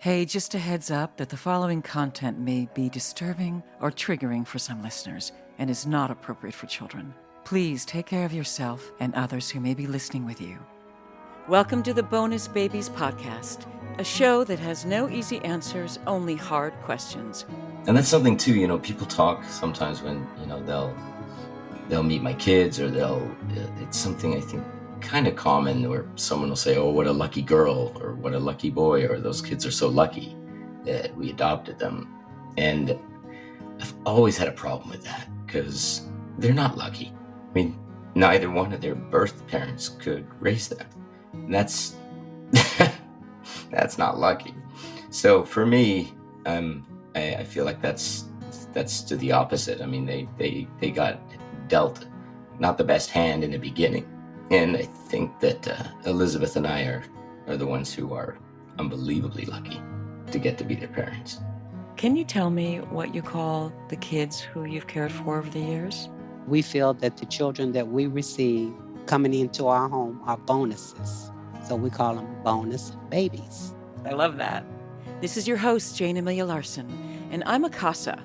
Hey, just a heads up that the following content may be disturbing or triggering for some listeners and is not appropriate for children. Please take care of yourself and others who may be listening with you. Welcome to the Bonus Babies Podcast, a show that has no easy answers, only hard questions. And that's something too, people talk sometimes when, they'll meet my kids or it's something I think kind of common where someone will say, oh, what a lucky girl or what a lucky boy, or those kids are so lucky that we adopted them. And I've always had a problem with that because they're not lucky. I mean, neither one of their birth parents could raise them. And that's not lucky. So for me, I feel like that's to the opposite. I mean, they got dealt not the best hand in the beginning. And I think that Elizabeth and I are the ones who are unbelievably lucky to get to be their parents. Can you tell me what you call the kids who you've cared for over the years? We feel that the children that we receive coming into our home are bonuses. So we call them bonus babies. I love that. This is your host, Jayne Amelia Larson, and I'm a CASA,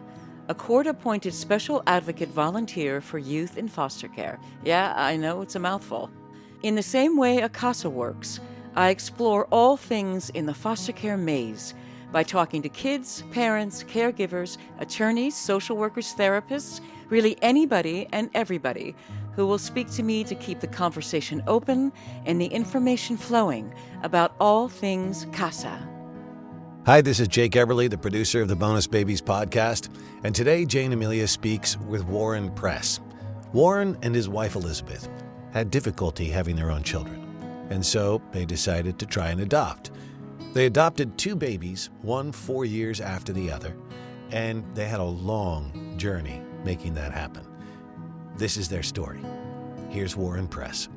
a court-appointed special advocate volunteer for youth in foster care. Yeah, I know it's a mouthful. In the same way a CASA works, I explore all things in the foster care maze by talking to kids, parents, caregivers, attorneys, social workers, therapists, really anybody and everybody who will speak to me to keep the conversation open and the information flowing about all things CASA. Hi, this is Jake Everly, the producer of the Bonus Babies podcast, and today Jayne Amelia speaks with Warren Press. Warren and his wife Elizabeth had difficulty having their own children, and so they decided to try and adopt. They adopted 2 babies, one 4 years after the other, and they had a long journey making that happen. This is their story. Here's Warren Press.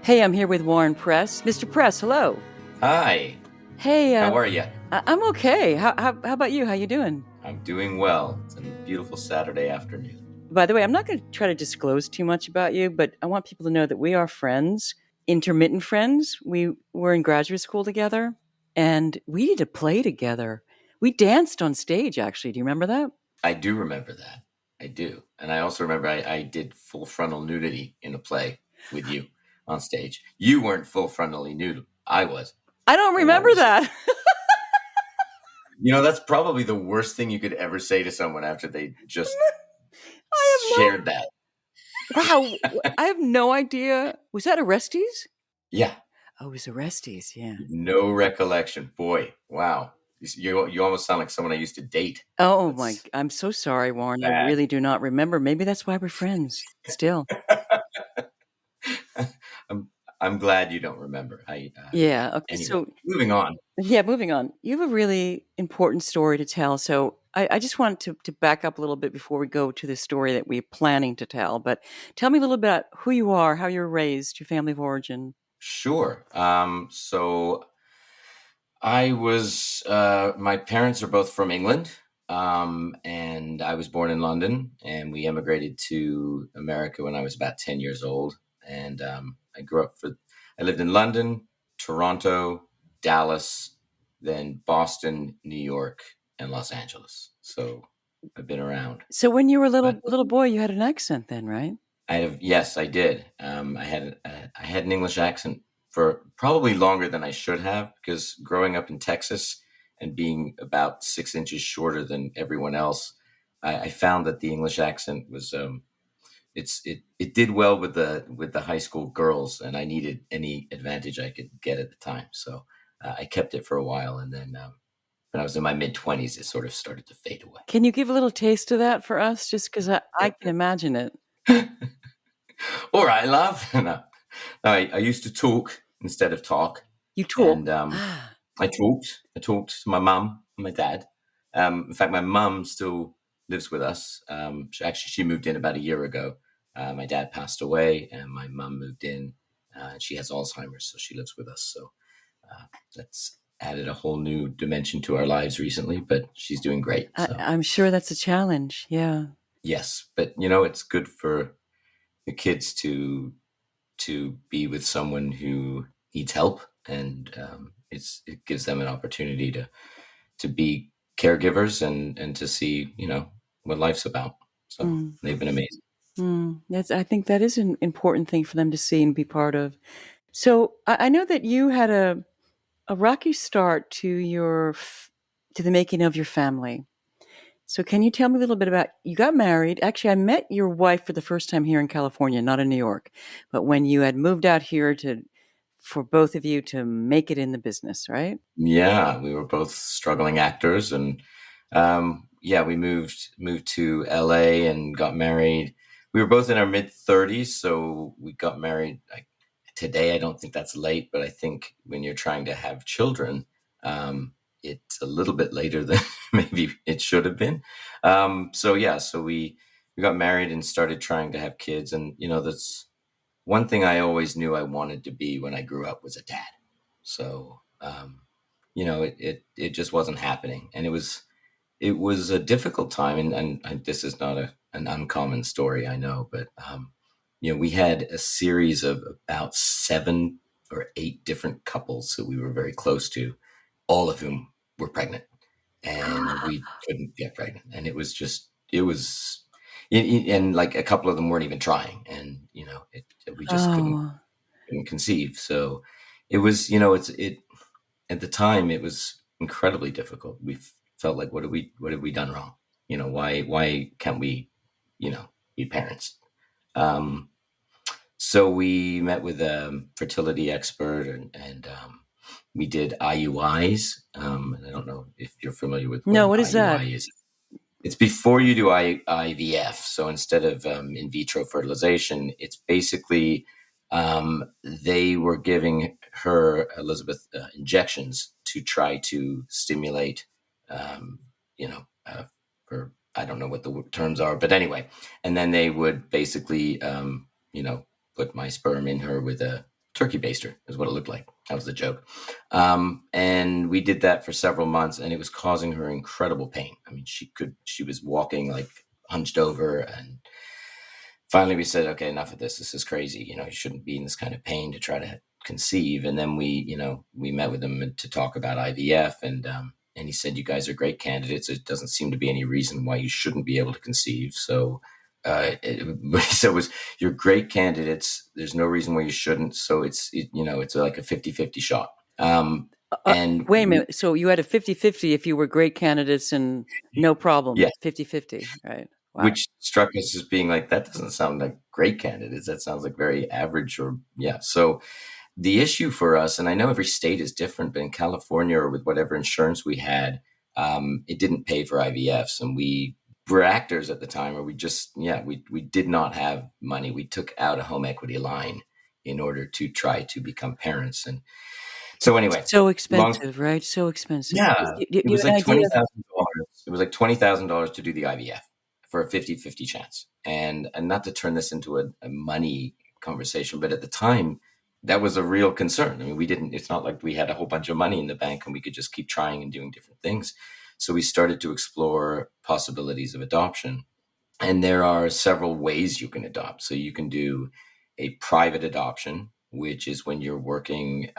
Hey, I'm here with Warren Press. Mr. Press, hello. Hi. Hey. How are you? I'm okay. How about you? How you doing? I'm doing well. It's a beautiful Saturday afternoon. By the way, I'm not going to try to disclose too much about you, but I want people to know that we are friends, intermittent friends. We were in graduate school together, and we did a play together. We danced on stage, actually. Do you remember that? I do remember that. I do. And I also remember I did full frontal nudity in a play with you on stage. You weren't full frontally nude. I was. I don't remember that. That's probably the worst thing you could ever say to someone after they just shared that. Wow. I have no idea. Was that Orestes? Yeah. Oh, it was Orestes, yeah. No recollection. Boy, wow. You almost sound like someone I used to date. Oh, I'm so sorry, Warren. I really do not remember. Maybe that's why we're friends still. I'm glad you don't remember. Yeah. Okay. Anyway, so moving on. Yeah, moving on. You have a really important story to tell. So I just want to back up a little bit before we go to the story that we're planning to tell. But tell me a little bit about who you are, how you were raised, your family of origin. Sure. So I was, my parents are both from England. And I was born in London, and we immigrated to America when I was about 10 years old. And I lived in London, Toronto, Dallas, then Boston, New York, and Los Angeles. So I've been around. So when you were a little boy, you had an accent then, right? Yes, I did. I had an English accent for probably longer than I should have, because growing up in Texas and being about 6 inches shorter than everyone else, I found that the English accent was it did well with the high school girls, and I needed any advantage I could get at the time. So I kept it for a while, and then when I was in my mid-20s, it sort of started to fade away. Can you give a little taste of that for us, just because I can imagine it? All right, love. No, I used to talk instead of talk. You talk. And I talked to my mum and my dad. In fact, my mum still lives with us. She moved in about a year ago. My dad passed away, and my mum moved in. She has Alzheimer's, so she lives with us. So that's added a whole new dimension to our lives recently, but she's doing great. So. I'm sure that's a challenge. Yeah. Yes, but it's good for the kids to be with someone who needs help, and it gives them an opportunity to be caregivers and to see, what life's about. So they've been amazing. I think that is an important thing for them to see and be part of. So I know that you had a rocky start to the making of your family. So can you tell me a little bit about, you got married. Actually, I met your wife for the first time here in California, not in New York, but when you had moved out here for both of you to make it in the business, right? Yeah, we were both struggling actors, and yeah, we moved to LA and got married. We were both in our mid-30s, so we got married. Today, I don't think that's late, but I think when you're trying to have children, it's a little bit later than maybe it should have been. So yeah, so we got married and started trying to have kids, and that's one thing I always knew I wanted to be when I grew up was a dad. So it just wasn't happening, and it was a difficult time, and this is not an uncommon story, I know, but we had a series of about 7 or 8 different couples that we were very close to, all of whom were pregnant, and we couldn't get pregnant, and and like a couple of them weren't even trying, and we just couldn't Oh, conceive. So it was, at the time, it was incredibly difficult. We felt like, what have we done wrong? Why can't we, be parents? Um, so we met with a fertility expert, and we did IUIs. And I don't know if you're familiar with what no, an what is that? IUI is. It's before you do IVF. So instead of in vitro fertilization, it's basically they were giving her, Elizabeth, injections to try to stimulate, um, you know, or I don't know what the terms are, but anyway. And then they would basically, put my sperm in her with a turkey baster, is what it looked like. That was the joke. And we did that for several months, and it was causing her incredible pain. I mean, she was walking like hunched over, and finally we said, okay, enough of this. This is crazy. You shouldn't be in this kind of pain to try to conceive. And then we met with him to talk about IVF, and he said, you guys are great candidates. It doesn't seem to be any reason why you shouldn't be able to conceive. So, what he said was, you're great candidates. There's no reason why you shouldn't. So it's like a 50-50 shot. And Wait a minute. So you had a 50-50 if you were great candidates and no problem, yeah, 50-50, right? Wow. which struck us as being like, that doesn't sound like great candidates. That sounds like very average, or yeah. So the issue for us, and I know every state is different, but in California, or with whatever insurance we had, it didn't pay for IVFs, and we were actors at the time, or we did not have money. We took out a home equity line in order to try to become parents, and so anyway, So long expensive, right? So expensive. yeah, Do it you was have an like idea? $20,000. It was like $20,000 to do the IVF for a 50-50 chance. And not to turn this into a money conversation, but at the time, that was a real concern. I mean, it's not like we had a whole bunch of money in the bank and we could just keep trying and doing different things. So we started to explore possibilities of adoption. And there are several ways you can adopt. So you can do a private adoption, which is when you're working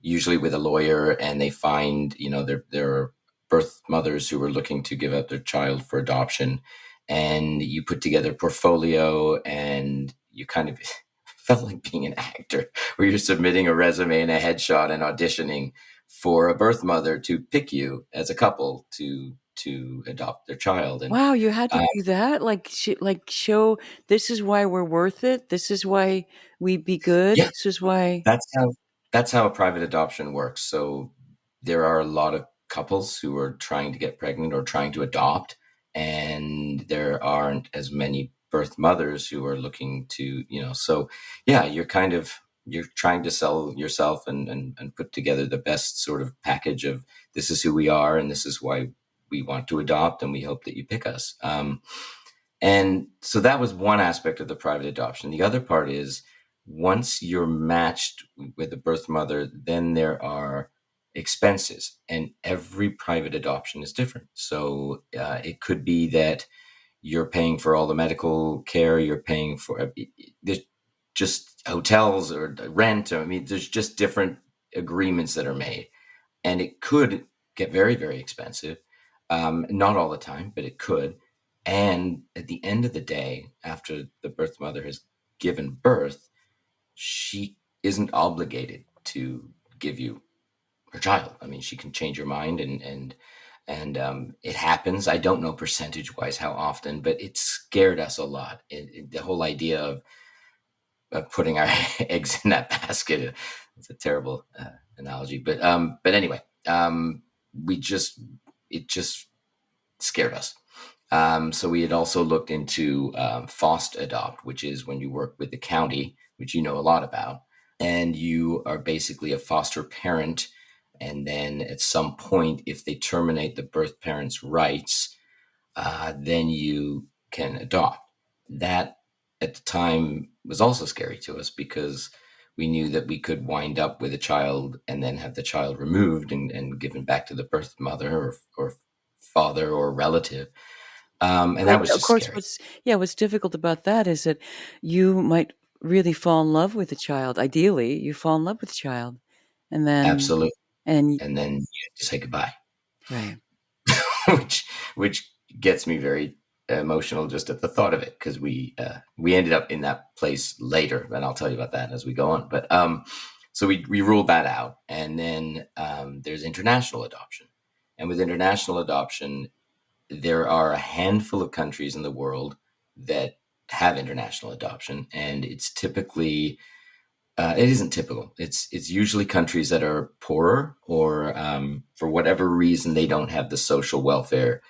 usually with a lawyer, and they find, there are birth mothers who are looking to give up their child for adoption, and you put together a portfolio, and you kind of felt like being an actor, where you're submitting a resume and a headshot and auditioning for a birth mother to pick you as a couple to adopt their child. And Wow, you had to uh, do that? Like show this is why we're worth it. This is why we be good. yeah, This is why. that's how a private adoption works. So there are a lot of couples who are trying to get pregnant or trying to adopt, and there aren't as many birth mothers who are looking to, so yeah, you're trying to sell yourself, and put together the best sort of package of, this is who we are, and this is why we want to adopt, and we hope that you pick us. And so that was one aspect of the private adoption. The other part is, once you're matched with a birth mother, then there are expenses, and every private adoption is different. So it could be that you're paying for all the medical care. You're paying for there's just hotels or rent. I mean, there's just different agreements that are made, and it could get very, very expensive. Not all the time, but it could. And at the end of the day, after the birth mother has given birth, she isn't obligated to give you her child. I mean, she can change her mind, and it happens. I don't know percentage wise how often, but it scared us a lot. The whole idea of putting our eggs in that basket. It's a terrible analogy, but anyway, we just it just scared us. So we had also looked into FOST adopt, which is when you work with the county, which you know a lot about, and you are basically a foster parent. And then at some point, if they terminate the birth parent's rights, then you can adopt. That at the time was also scary to us because we knew that we could wind up with a child and then have the child removed and given back to the birth mother or father or relative. And that But was of just course, scary. what's difficult about that is that you might really fall in love with the child. Ideally, you fall in love with the child, and then Absolutely. and And then you have to say goodbye, right. which gets me very emotional just at the thought of it, because we ended up in that place later, and I'll tell you about that as we go on. But so we ruled that out, and then there's international adoption, and with international adoption, there are a handful of countries in the world that have international adoption, and it's typically it isn't typical. It's usually countries that are poorer, or for whatever reason they don't have the social welfare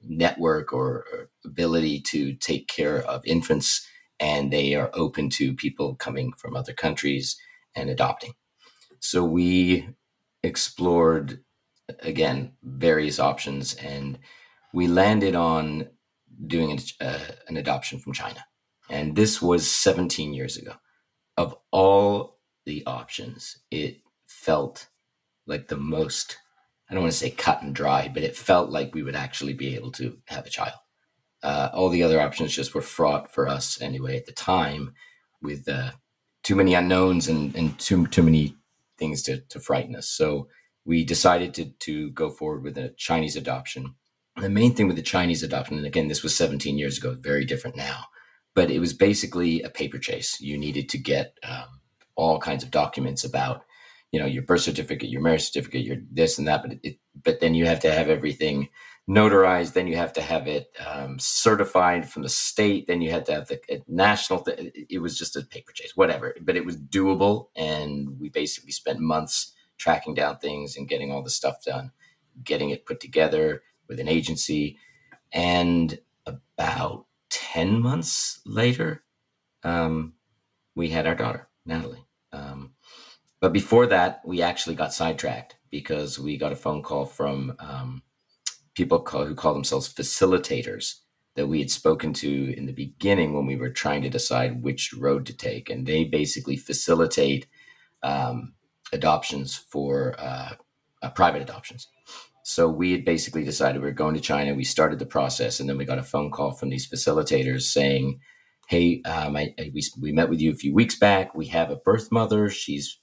network or ability to take care of infants, and they are open to people coming from other countries and adopting. So we explored again various options, and we landed on doing an adoption from China, and this was 17 years ago. Of all the options, it felt like the most, I don't want to say cut and dry, but it felt like we would actually be able to have a child. All the other options just were fraught for us anyway at the time, with too many unknowns and too many things to frighten us. So we decided to go forward with a Chinese adoption. The main thing with the Chinese adoption, and again, this was 17 years ago, very different now, but it was basically a paper chase. You needed to get all kinds of documents about, your birth certificate, your marriage certificate, your this and that, but then you have to have everything notarized. Then you have to have it certified from the state. Then you had to have the national. It was just a paper chase, whatever, but it was doable, and we basically spent months tracking down things and getting all the stuff done, getting it put together with an agency. And about 10 months later, we had our daughter, Natalie. But before that, we actually got sidetracked because we got a phone call from people who call themselves facilitators that we had spoken to in the beginning when we were trying to decide which road to take. And they basically facilitate adoptions for private adoptions. So we had basically decided we were going to China. We started the process, and then we got a phone call from these facilitators saying, "Hey, we met with you a few weeks back. We have a birth mother. She's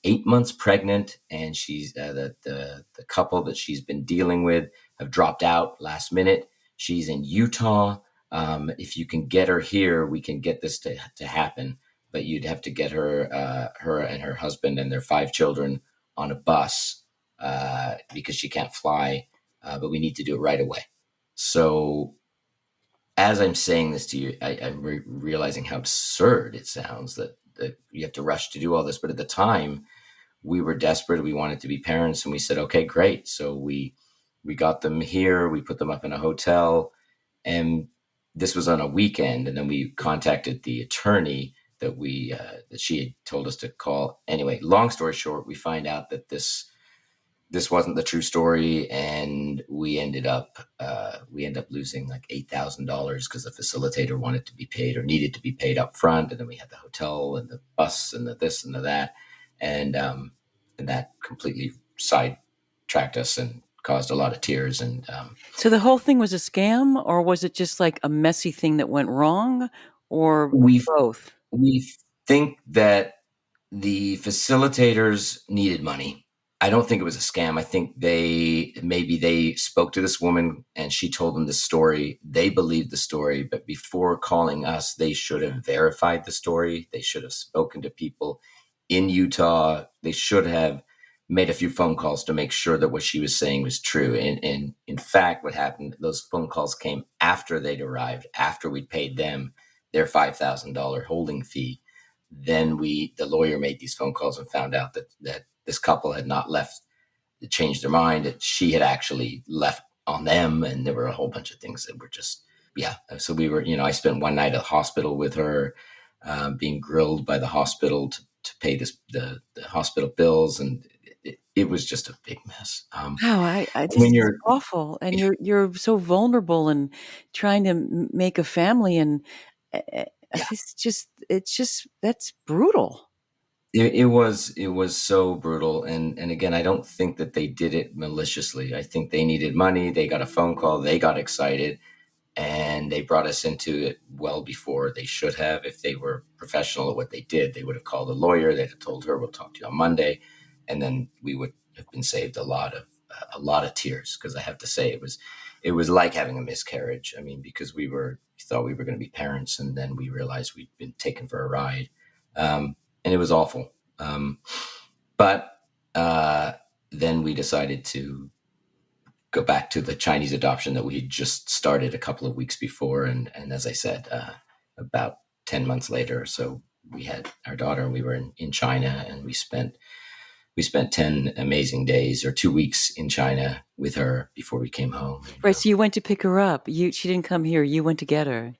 8 months pregnant, and she's the couple that she's been dealing with have dropped out last minute. She's in Utah. If you can get her here, we can get this to happen. But you'd have to get her and her husband and their 5 children on a bus." Because she can't fly, but we need to do it right away. So as I'm saying this to you, I'm realizing how absurd it sounds that you have to rush to do all this. But at the time, we were desperate. We wanted to be parents, and we said, okay, great. So we got them here. We put them up in a hotel, and this was on a weekend. And then we contacted the attorney that that she had told us to call. Anyway, long story short, we find out that this wasn't the true story, and we ended up losing like $8,000 because the facilitator wanted to be paid or needed to be paid up front, and then we had the hotel and the bus and the this and the that, and that completely sidetracked us and caused a lot of tears. And So the whole thing was a scam, or was it just like a messy thing that went wrong, or we both? we think that the facilitators needed money. I don't think it was a scam. I think they spoke to this woman and she told them the story. They believed the story, but before calling us, they should have verified the story. They should have spoken to people in Utah. They should have made a few phone calls to make sure that what she was saying was true. And in fact, what happened, those phone calls came after they'd arrived, after we'd paid them their $5,000 holding fee. Then the lawyer made these phone calls and found out that this couple had not left, changed their mind, that she had actually left on them. And there were a whole bunch of things that were just, yeah. So we were, I spent one night at the hospital with her, being grilled by the hospital to pay the hospital bills. And it was just a big mess. Wow, this When is you're, awful, and you're so vulnerable and trying to make a family, and yeah, it's just that's brutal. it was so brutal. And again, I don't think that they did it maliciously. I think they needed money. They got a phone call. They got excited. And they brought us into it well before they should have. If they were professional at what they did, they would have called a lawyer. They'd have told her, "We'll talk to you on Monday," and then we would have been saved a lot of tears. Because I have to say, it was like having a miscarriage. I mean, because we thought we were going to be parents, and then we realized we'd been taken for a ride, and it was awful. But then we decided to go back to the Chinese adoption that we had just started a couple of weeks before. And as I said, about 10 months later, so we had our daughter. We were in China, and we spent 10 amazing days, or 2 weeks in China with her before we came home. Right, so you went to pick her up. She didn't come here. You went to get her.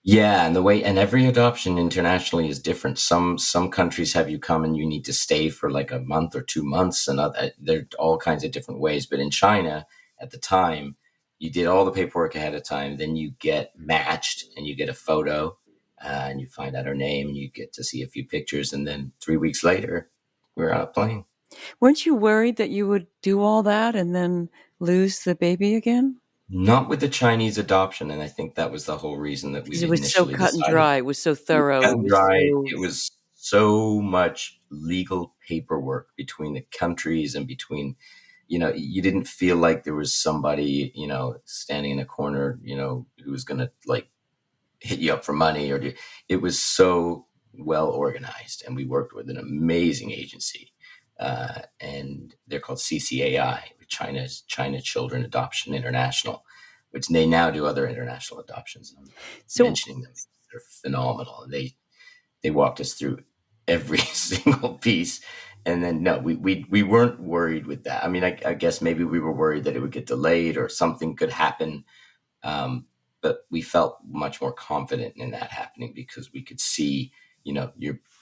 Yeah, and every adoption internationally is different. Some countries have you come and you need to stay for like a month or 2 months, and there are all kinds of different ways. But in China, at the time, you did all the paperwork ahead of time. Then you get matched, and you get a photo, and you find out her name, and you get to see a few pictures, and then 3 weeks later, we're on a plane. Weren't you worried that you would do all that and then lose the baby again? Not with the Chinese adoption, and I think that was the whole reason that Because we it was so initially cut and decided. dry. It was so It was thorough. cut It and was dried. so. It was so much legal paperwork between the countries, and between, you didn't feel like there was somebody, standing in a corner, who was going to like hit you up for money it was so well organized. And we worked with an amazing agency, and they're called CCAI, China Children Adoption International, which they now do other international adoptions. I'm So mentioning them because they're phenomenal. They walked us through every single piece. And then no, we weren't worried with that. I mean, I guess maybe we were worried that it would get delayed or something could happen. But we felt much more confident in that happening, because we could see,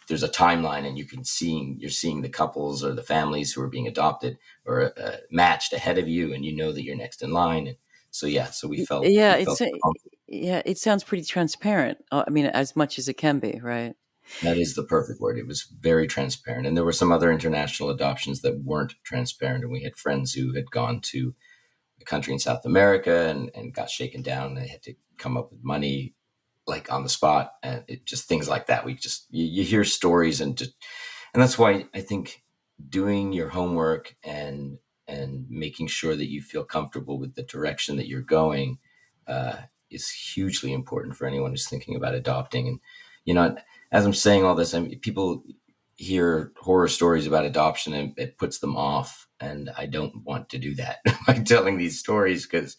there's a timeline, and you're seeing the couples or the families who are being adopted or matched ahead of you, and you know that you're next in line. And so, yeah, so yeah, we felt confident. it sounds pretty transparent. I mean, as much as it can be, right? That is the perfect word. It was very transparent. And there were some other international adoptions that weren't transparent. And we had friends who had gone to a country in South America and got shaken down. They had to come up with money like on the spot, and just things like that. You hear stories, and that's why I think doing your homework and making sure that you feel comfortable with the direction that you're going, is hugely important for anyone who's thinking about adopting. And as I'm saying all this, people hear horror stories about adoption, and it puts them off. And I don't want to do that by telling these stories, because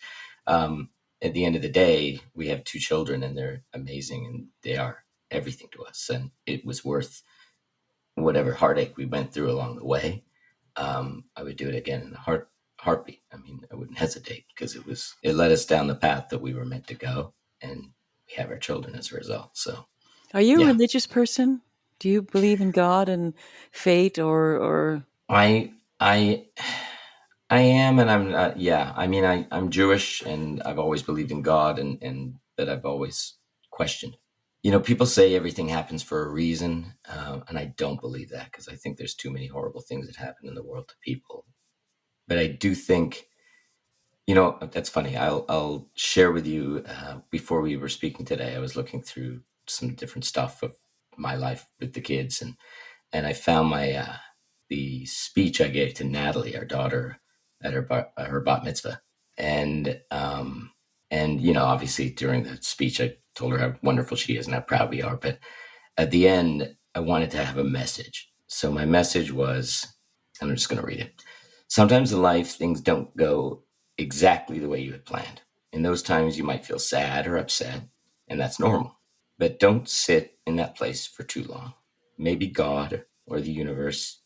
at the end of the day, we have 2 children, and they're amazing, and they are everything to us. And it was worth whatever heartache we went through along the way. I would do it again in a heartbeat. I mean, I wouldn't hesitate, because it led us down the path that we were meant to go, and we have our children as a result. So, Are you a yeah, religious person? Do you believe in God and fate, or? I, I, I am, and I'm not. Yeah, I mean, I'm Jewish, and I've always believed in God, and that I've always questioned. People say everything happens for a reason, and I don't believe that, because I think there's too many horrible things that happen in the world to people. But I do think That's funny. I'll share with you. Before we were speaking today, I was looking through some different stuff of my life with the kids, and I found the speech I gave to Natalie, our daughter, at her bat mitzvah, and obviously during the speech, I told her how wonderful she is and how proud we are. But at the end, I wanted to have a message. So my message was, and I'm just going to read it. Sometimes in life, things don't go exactly the way you had planned. In those times, you might feel sad or upset, and that's normal. But don't sit in that place for too long. Maybe God or the universe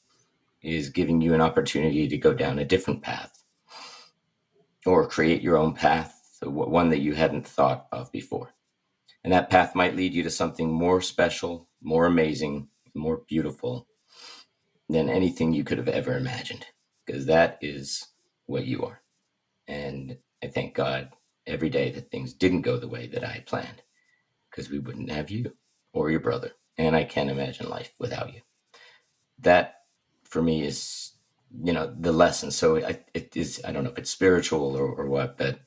is giving you an opportunity to go down a different path or create your own path, one that you hadn't thought of before. And that path might lead you to something more special, more amazing, more beautiful than anything you could have ever imagined, because that is what you are. And I thank God every day that things didn't go the way that I planned, because we wouldn't have you or your brother. And I can't imagine life without you. That for me is, the lesson. So it is, I don't know if it's spiritual or what, but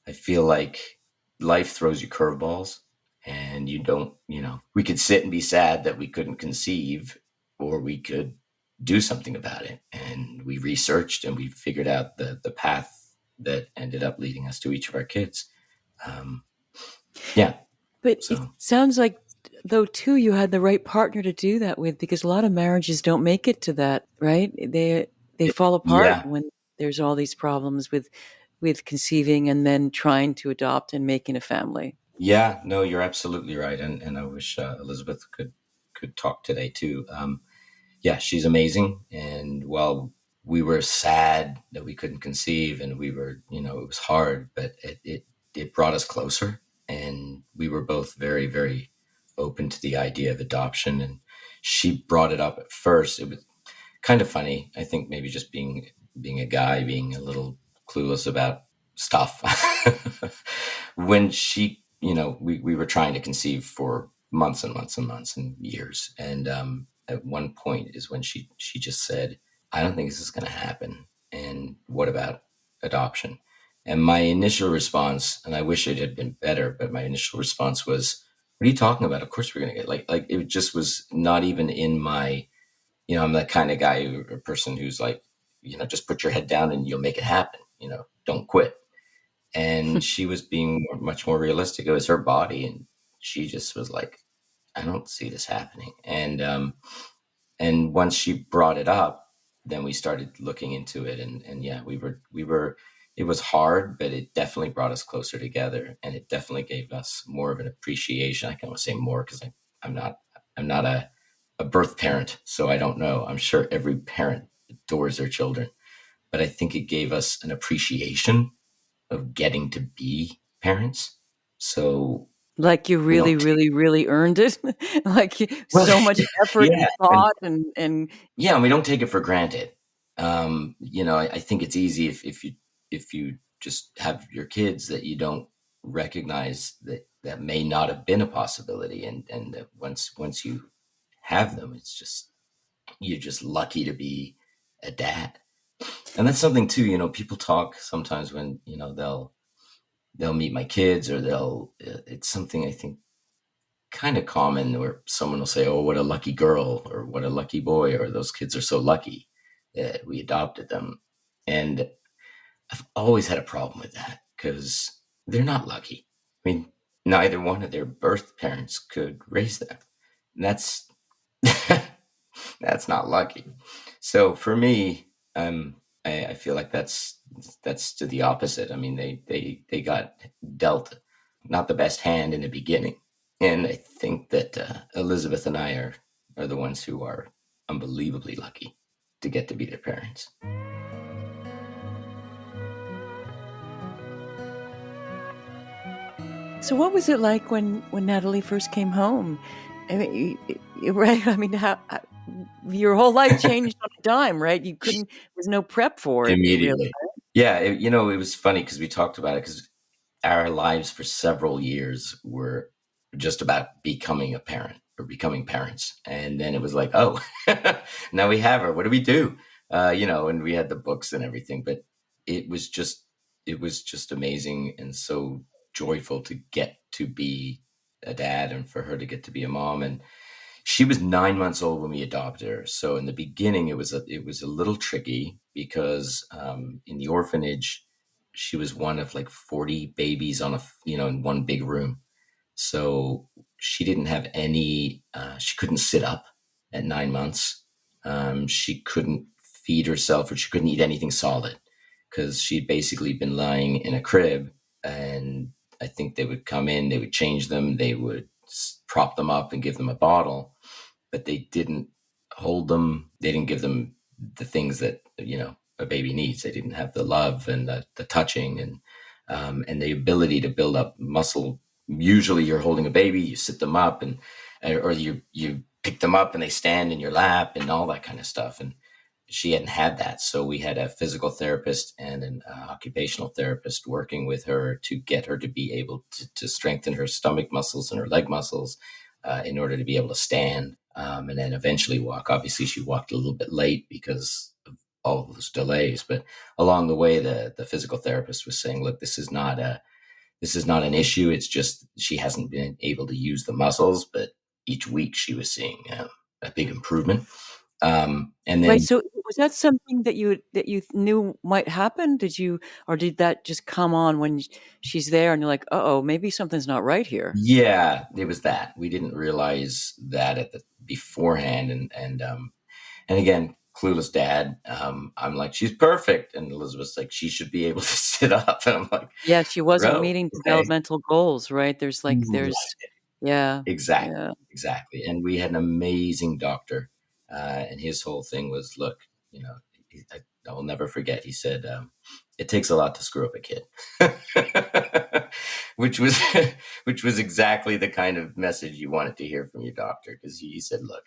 I feel like life throws you curveballs, and you don't, we could sit and be sad that we couldn't conceive, or we could do something about it. And we researched and we figured out the path that ended up leading us to each of our kids. Yeah. But it So, sounds like, though, too, you had the right partner to do that with, because a lot of marriages don't make it to that, right? They fall apart yeah. when there's all these problems with conceiving and then trying to adopt and making a family. Yeah, no, you're absolutely right. And I wish Elizabeth could talk today too. Yeah, she's amazing. And while we were sad that we couldn't conceive, and we were, it was hard, but it brought us closer. And we were both very, very open to the idea of adoption. And she brought it up at first. It was kind of funny. I think maybe just being a guy, being a little clueless about stuff. When we were trying to conceive for months and months and months and years. And at one point is when she just said, "I don't think this is going to happen. And what about adoption?" And my initial response, and I wish it had been better, but my initial response was, "What are you talking about? Of course we're going to get," like it just was not even in my, I'm that kind of guy or person who's like, just put your head down and you'll make it happen. Don't quit. And she was being much more realistic. It was her body, and she just was like, "I don't see this happening." And once she brought it up, then we started looking into it, and yeah, we were. It was hard, but it definitely brought us closer together, and it definitely gave us more of an appreciation. I can't say more because I'm not a birth parent, so I don't know. I'm sure every parent adores their children, but I think it gave us an appreciation of getting to be parents. So Like you we really, don't take, really, really earned it. well, So much effort yeah, and thought and yeah, and we don't take it for granted. I think it's easy if you just have your kids that you don't recognize that may not have been a possibility, and that once you have them, it's just you're just lucky to be a dad. And that's something too. People talk sometimes when they'll meet my kids, or it's something I think kind of common, where someone will say, "Oh, what a lucky girl," or "What a lucky boy," or "Those kids are so lucky that we adopted them." And I've always had a problem with that, because they're not lucky. I mean, neither one of their birth parents could raise them. And that's that's not lucky. So for me, I feel like that's to the opposite. I mean, they got dealt not the best hand in the beginning, and I think that Elizabeth and I are the ones who are unbelievably lucky to get to be their parents. So what was it like when Natalie first came home? I mean, right? I mean, your whole life changed on a dime, right? You couldn't. There was no prep for it, really. Immediately. Yeah, it was funny because we talked about it, because our lives for several years were just about becoming a parent or becoming parents. And then it was like, oh, now we have her. What do we do? And we had the books and everything, but it was just it was just amazing and so joyful to get to be a dad and for her to get to be a mom. And she was 9 months old when we adopted her. So in the beginning, it was a little tricky because in the orphanage, she was one of like 40 babies on in one big room. So she didn't have any. She couldn't sit up at 9 months. She couldn't feed herself, or she couldn't eat anything solid because she'd basically been lying in a crib. And I think they would come in, they would change them, they would prop them up and give them a bottle, but they didn't hold them. They didn't give them the things that a baby needs. They didn't have the love and the touching and the ability to build up muscle. Usually, you're holding a baby, you sit them up, and or you pick them up and they stand in your lap and all that kind of stuff. And she hadn't had that, so we had a physical therapist and an occupational therapist working with her to get her to be able to strengthen her stomach muscles and her leg muscles in order to be able to stand and then eventually walk. Obviously, she walked a little bit late because of all of those delays, but along the way, the physical therapist was saying, "Look, this is not an issue. It's just she hasn't been able to use the muscles." But each week, she was seeing a big improvement. And Right. then, So was that something that you knew might happen? Or did that just come on when she's there and you're like, oh, maybe something's not right here? yeah, it was that we didn't realize that at the beforehand, and again, clueless dad. I'm like, she's perfect, and Elizabeth's like, she should be able to sit up, and I'm like, Yeah, she wasn't bro, meeting okay. developmental goals, right? Yeah, Exactly, yeah. exactly. And we had an amazing doctor, and his whole thing was, look, I will never forget. He said, "It takes a lot to screw up a kid," which was which was exactly the kind of message you wanted to hear from your doctor, because he said, "Look,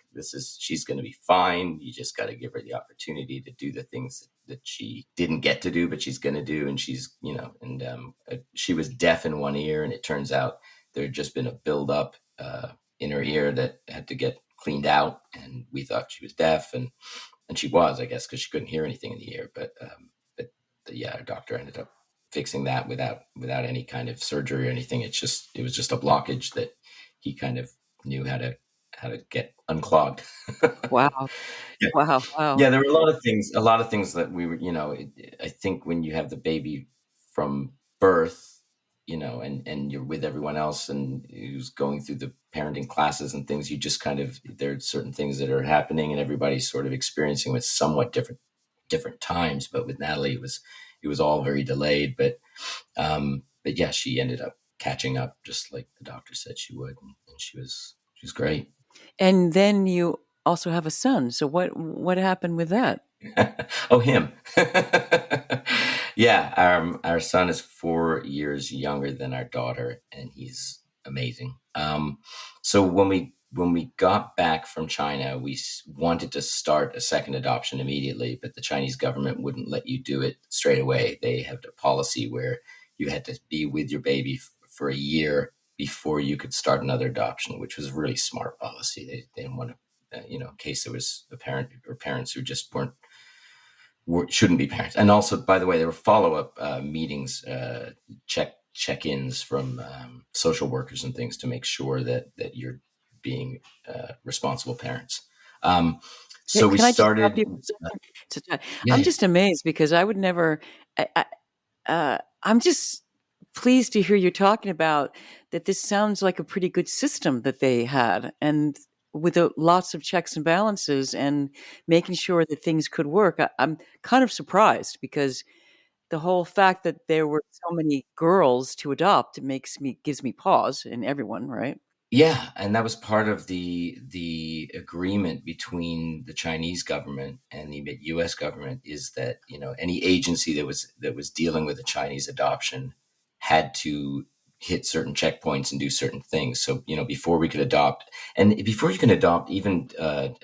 she's going to be fine. You just got to give her the opportunity to do the things that she didn't get to do, but she's going to do." And she was deaf in one ear, and it turns out there had just been a buildup in her ear that had to get cleaned out, and we thought she was deaf, and she was, I guess, because she couldn't hear anything in the ear. But yeah, our doctor ended up fixing that without any kind of surgery or anything. It was just a blockage that he kind of knew how to get unclogged. Wow. Yeah. Wow. Wow. Yeah, there were a lot of things that we were, I think when you have the baby from birth, and you're with everyone else and who's going through the parenting classes and things, you just kind of, there are certain things that are happening and everybody's sort of experiencing with somewhat different times. But with Natalie, it was all very delayed. But yeah, she ended up catching up just like the doctor said she would, and she was great. And then you also have a son. So what happened with that? Oh, him. Yeah, our son is 4 years younger than our daughter, and he's amazing. So when we got back from China, we wanted to start a second adoption immediately, but the Chinese government wouldn't let you do it straight away. They have a policy where you had to be with your baby for a year before you could start another adoption, which was a really smart policy. They didn't want to, in case there was a parent or parents who just shouldn't be parents. And also, by the way, there were follow-up meetings, check-ins from social workers and things to make sure that you're being responsible parents. So we Can I just stop started. you for a second? Yeah, I'm yeah. just amazed because I would never. I'm just pleased to hear you talking about that. This sounds like a pretty good system that they had, and with lots of checks and balances and making sure that things could work. I'm kind of surprised because the whole fact that there were so many girls to adopt gives me pause in everyone, right? Yeah, and that was part of the agreement between the Chinese government and the U.S. government, is that any agency that was dealing with the Chinese adoption had to hit certain checkpoints and do certain things. So before we could adopt, and before you can adopt, even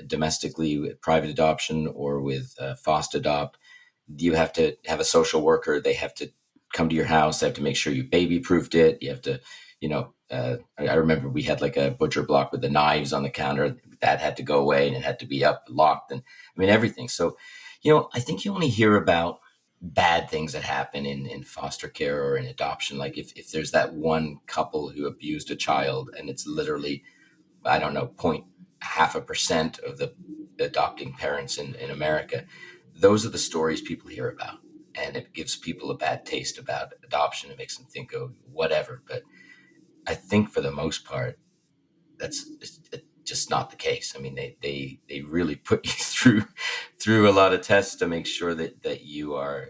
domestically with private adoption or with foster adopt, you have to have a social worker. They have to come to your house. They have to make sure you baby proofed it. You have to, I remember we had like a butcher block with the knives on the counter that had to go away, and it had to be up locked, and I mean everything. So, I think you only hear about bad things that happen in foster care or in adoption. Like if there's that one couple who abused a child and it's literally, I don't know, point half a percent of the adopting parents in America, those are the stories people hear about. And it gives people a bad taste about adoption. It makes them think, oh, whatever. But I think for the most part, that's just not the case. I mean, they really put you through a lot of tests to make sure that you are,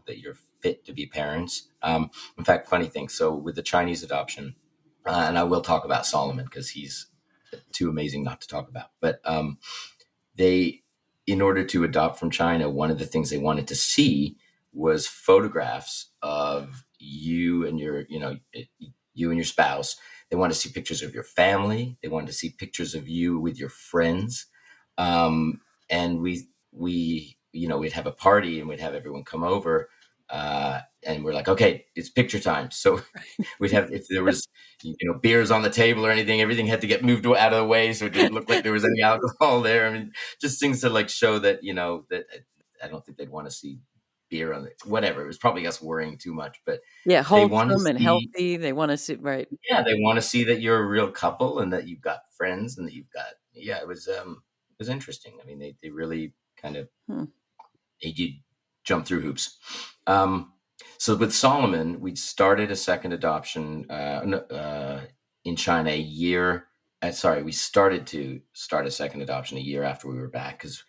that you're fit to be parents. In fact, funny thing. So with the Chinese adoption, and I will talk about Solomon because he's too amazing not to talk about. But they, in order to adopt from China, one of the things they wanted to see was photographs of you and your spouse. They wanted to see pictures of your family. They wanted to see pictures of you with your friends. And we'd have a party and we'd have everyone come over. And we're like, okay, it's picture time. So we'd have, if there was, beers on the table or anything, everything had to get moved out of the way. So it didn't look like there was any alcohol there. I mean, just things to like show that, that I don't think they'd want to see beer on it, whatever. It was probably us worrying too much, but Yeah, they want to wholesome and see, healthy. They want to see, right. yeah, they want to see that you're a real couple and that you've got friends and that you've got, it was interesting. I mean, they really kind of made you jump through hoops. So with Solomon, we started a second adoption in China a year. We started to start a second adoption a year after we were back because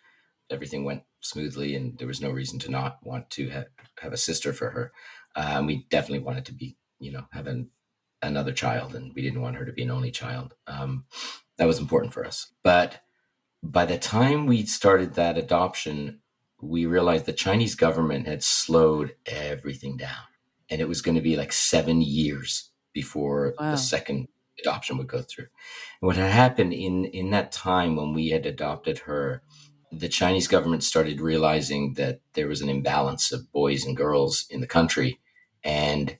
everything went smoothly and there was no reason to not want to have a sister for her. We definitely wanted to be, have another child, and we didn't want her to be an only child. That was important for us. But by the time we started that adoption, we realized the Chinese government had slowed everything down. And it was going to be like 7 years before the second adoption would go through. And what had happened in that time when we had adopted her, the Chinese government started realizing that there was an imbalance of boys and girls in the country. And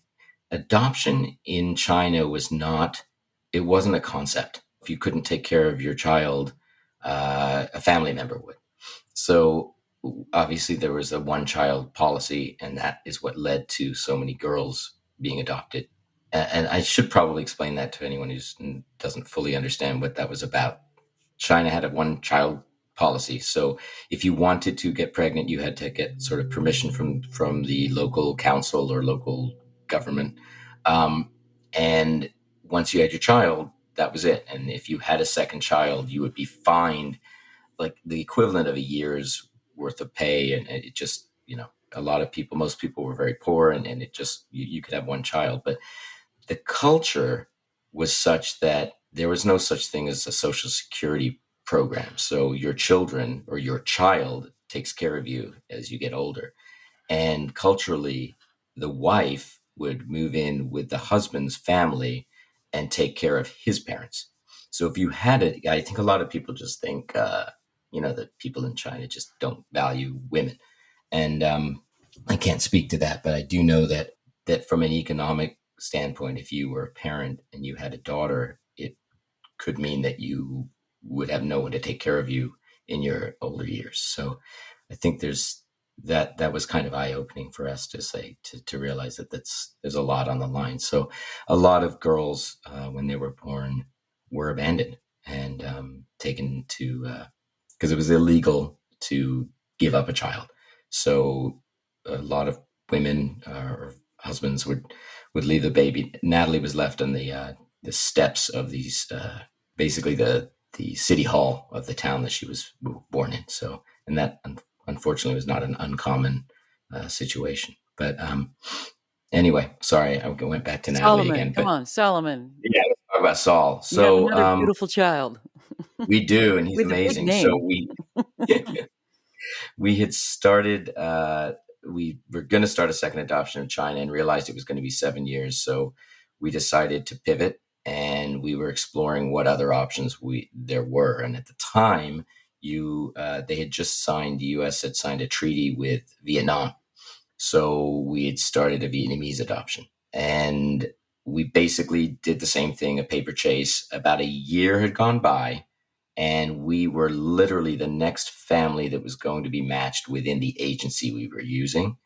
adoption in China it wasn't a concept. If you couldn't take care of your child, a family member would. So obviously there was a one child policy, and that is what led to so many girls being adopted. And I should probably explain that to anyone who doesn't fully understand what that was about. China had a one child policy. So if you wanted to get pregnant, you had to get sort of permission from the local council or local government. And once you had your child, that was it. And if you had a second child, you would be fined like the equivalent of a year's worth of pay. And it just, most people were very poor, and it just, you could have one child. But the culture was such that there was no such thing as a social security program. So your children or your child takes care of you as you get older. And culturally, the wife would move in with the husband's family and take care of his parents. So if you had it, I think a lot of people just think, that people in China just don't value women. And I can't speak to that, but I do know that from an economic standpoint, if you were a parent and you had a daughter, it could mean that you would have no one to take care of you in your older years. So I think that was kind of eye-opening for us to realize that there's a lot on the line. So a lot of girls, when they were born, were abandoned and taken to, because it was illegal to give up a child. So a lot of women or husbands would leave the baby. Natalie was left on the steps of these, basically the city hall of the town that she was born in. So, and that unfortunately was not an uncommon situation. But anyway, sorry, I went back to Natalie again. Come on, Solomon. Yeah, let's talk about Saul. You have So another beautiful child. we do, and he's With a big amazing. name. So we had started. We were going to start a second adoption in China and realized it was going to be 7 years. So we decided to pivot, and we were exploring what other options there were. And at the time, they had just signed. The U.S. had signed a treaty with Vietnam, so we had started a Vietnamese adoption, and we basically did the same thing, a paper chase. About a year had gone by, and we were literally the next family that was going to be matched within the agency we were using.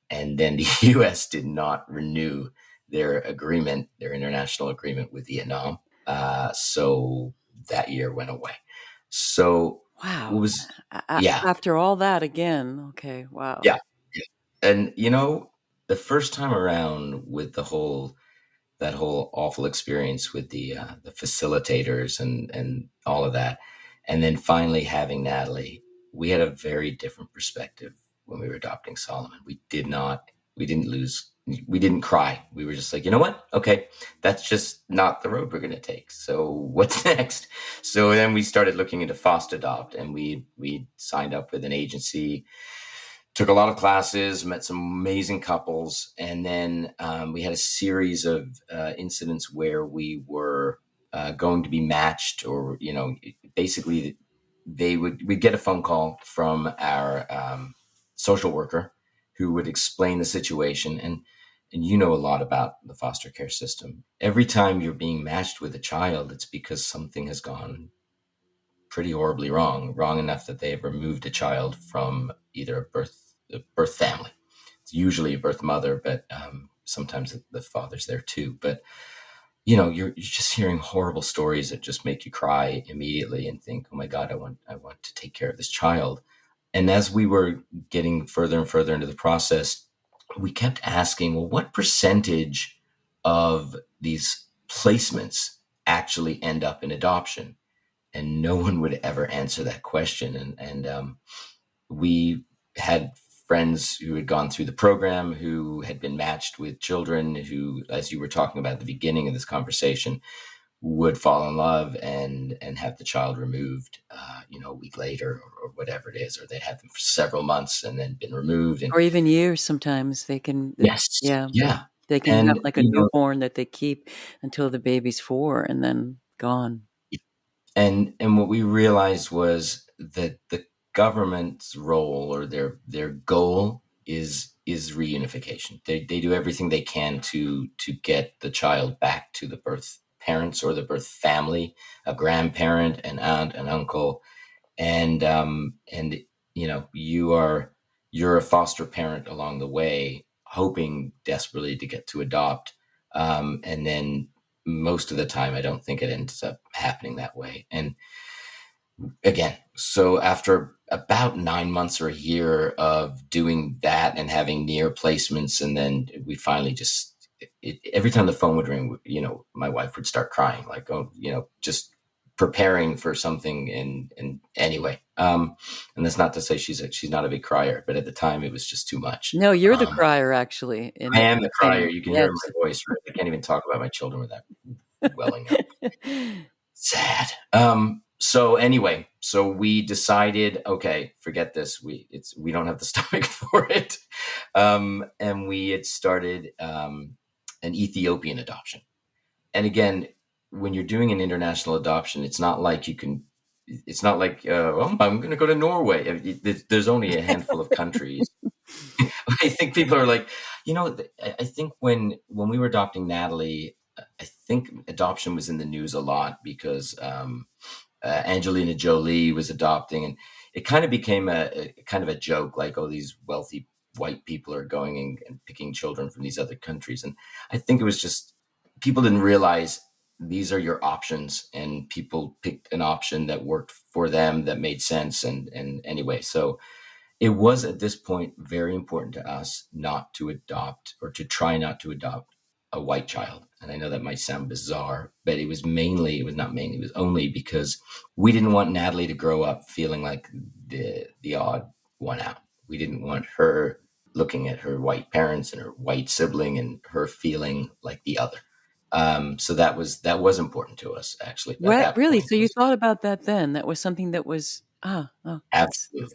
And then the U.S. did not renew their international agreement with Vietnam. So that year went away. So it Wow. was, yeah, After all that again. Okay. Wow. yeah, yeah. And the first time around with that whole awful experience with the facilitators and all of that, and then finally having Natalie, we had a very different perspective when we were adopting Solomon. We didn't lose, we didn't cry. We were just like, you know what? Okay, that's just not the road we're going to take. So what's next? So then we started looking into foster adopt, and we signed up with an agency, took a lot of classes, met some amazing couples, and then we had a series of incidents where we were going to be matched, or basically we'd get a phone call from our social worker who would explain the situation, and a lot about the foster care system. Every time you're being matched with a child, it's because something has gone pretty horribly wrong enough that they have removed a child from either a birth family. It's usually a birth mother, but sometimes the father's there too. But you're just hearing horrible stories that just make you cry immediately and think, oh my God, I want to take care of this child. And as we were getting further and further into the process, we kept asking, well, what percentage of these placements actually end up in adoption? And no one would ever answer that question. And we had friends who had gone through the program who had been matched with children who, as you were talking about at the beginning of this conversation, would fall in love and have the child removed, a week later, or whatever it is, or they had them for several months and then been removed. And Or even years sometimes they can. yes, Yeah. yeah, They can have and like a newborn that they keep until the baby's 4 and then gone. and what we realized was that the government's role, or their goal, is reunification. They do everything they can to get the child back to the birth parents or the birth family, a grandparent, an aunt, an uncle, and you're a foster parent along the way, hoping desperately to get to adopt, and then most of the time, I don't think it ends up happening that way. And again, so after about 9 months or a year of doing that and having near placements, and then we finally just, every time the phone would ring, my wife would start crying, like, oh, just preparing for something. And anyway, and that's not to say she's not a big crier, but at the time it was just too much. No, you're the crier actually in I what am the you're crier. saying. You can hear Yes. it in my voice. Right? I can't even talk about my children without welling up. Sad. So anyway, so we decided, okay, forget this. We don't have the stomach for it. And we had started an Ethiopian adoption. And again, when you're doing an international adoption, it's not like well, I'm going to go to Norway. There's only a handful of countries. I think people are like, I think when we were adopting Natalie, I think adoption was in the news a lot because Angelina Jolie was adopting, and it kind of became a kind of a joke, like, oh, these wealthy white people are going and picking children from these other countries. And I think it was just people didn't realize these are your options, and people picked an option that worked for them, that made sense. And anyway, so it was at this point very important to us not to adopt, or to try not to adopt, a white child. And I know that might sound bizarre, but it was only because we didn't want Natalie to grow up feeling like the odd one out. We didn't want her looking at her white parents and her white sibling and her feeling like the other. So that was important to us, actually, at What? that Really? point. So you thought about that then? That was something that was that's Absolutely. yeah.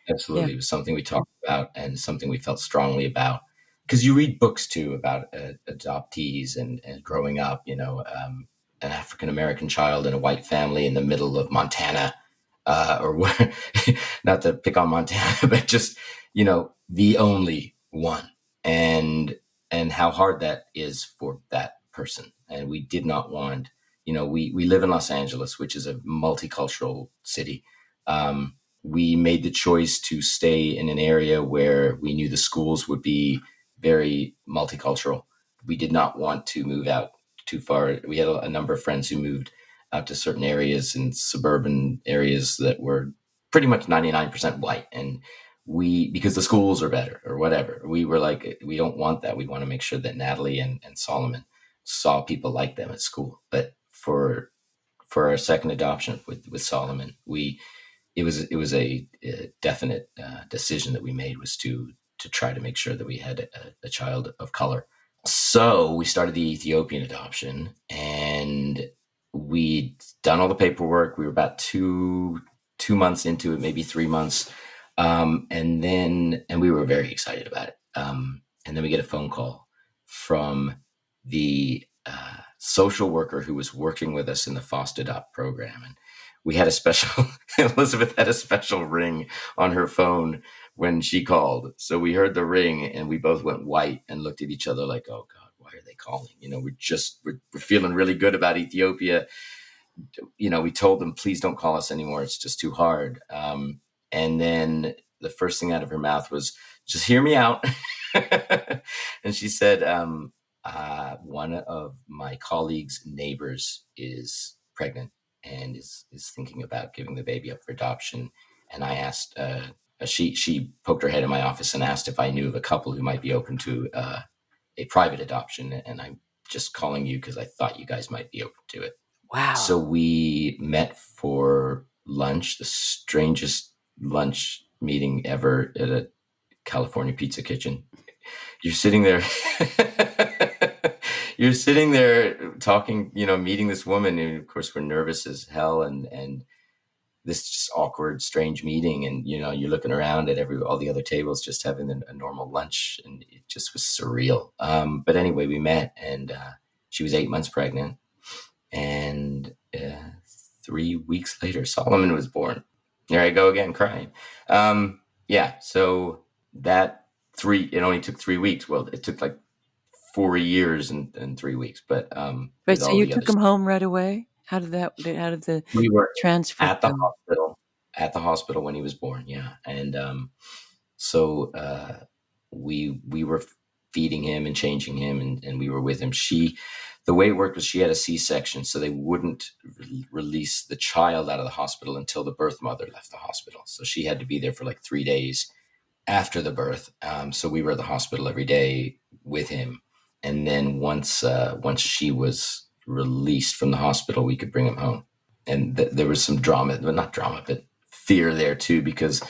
Absolutely. It was something we talked about and something we felt strongly about. Because you read books too about adoptees and growing up, an African American child in a white family in the middle of Montana, or where, not to pick on Montana, but just, the only one. And how hard that is for that person. And we did not want, we live in Los Angeles, which is a multicultural city. we made the choice to stay in an area where we knew the schools would be very multicultural. We did not want to move out too far. We had a number of friends who moved out to certain areas in suburban areas that were pretty much 99% white. And because the schools are better or whatever, we were like, we don't want that. We want to make sure that Natalie and Solomon saw people like them at school. But for our second adoption with Solomon, it was a definite decision that we made, was to try to make sure that we had a child of color. So we started the Ethiopian adoption, and we'd done all the paperwork. We were about two months into it, maybe 3 months, and we were very excited about it. And then we get a phone call from the social worker who was working with us in the Foster Adopt program, and we had a special Elizabeth had a special ring on her phone when she called. So we heard the ring and we both went white and looked at each other like, oh God, why are they calling? We're feeling really good about Ethiopia. We told them, please don't call us anymore. It's just too hard. And then the first thing out of her mouth was, just hear me out. And she said, one of my colleagues' neighbors is pregnant and is thinking about giving the baby up for adoption. And I asked, she poked her head in my office and asked if I knew of a couple who might be open to a private adoption. And I'm just calling you because I thought you guys might be open to it. Wow. So we met for lunch, the strangest lunch meeting ever, at a California pizza kitchen. You're sitting there. You're sitting there talking, meeting this woman, and of course we're nervous as hell, and this just awkward, strange meeting, and you're looking around at all the other tables just having a normal lunch, and it just was surreal. But anyway, we met, and she was 8 months pregnant, and 3 weeks later, Solomon was born. There I go again, crying. So it only took 3 weeks. Well, it took like 4 years and 3 weeks, but right. So you took him home right away. How did the we were transfer at the hospital when he was born? Yeah. And so we were feeding him and changing him, and we were with him. The way it worked was she had a C-section, so they wouldn't release the child out of the hospital until the birth mother left the hospital. So she had to be there for like 3 days after the birth. So we were at the hospital every day with him. And then once she was released from the hospital, we could bring him home. And there was some drama, well, not drama, but fear there too, because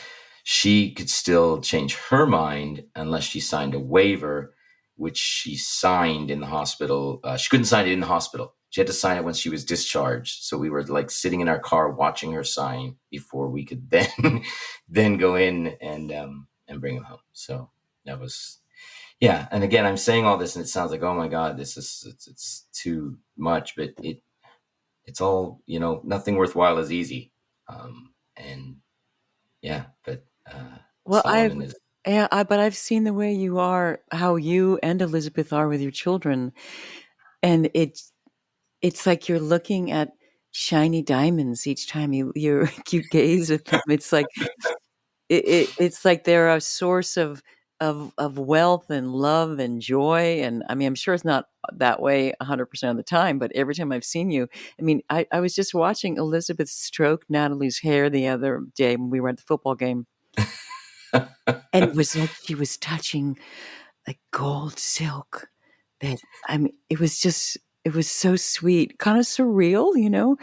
she could still change her mind unless she signed a waiver, which she signed in the hospital. She couldn't sign it in the hospital. She had to sign it when she was discharged. So we were like sitting in our car watching her sign before we could then go in and bring him home. So that was, yeah. And again, I'm saying all this and it sounds like, oh my God, it's too much, but it's all, nothing worthwhile is easy. And yeah, but well, Solomon but I've seen the way you are, how you and Elizabeth are with your children, and it's like you're looking at shiny diamonds each time you gaze at them. It's like it's like they're a source of wealth and love and joy. And I mean, I'm sure it's not that way 100% of the time, but every time I've seen you, I mean, I was just watching Elizabeth stroke Natalie's hair the other day when we were at the football game. And it was like she was touching like gold silk. That, I mean, it was so sweet, kind of surreal,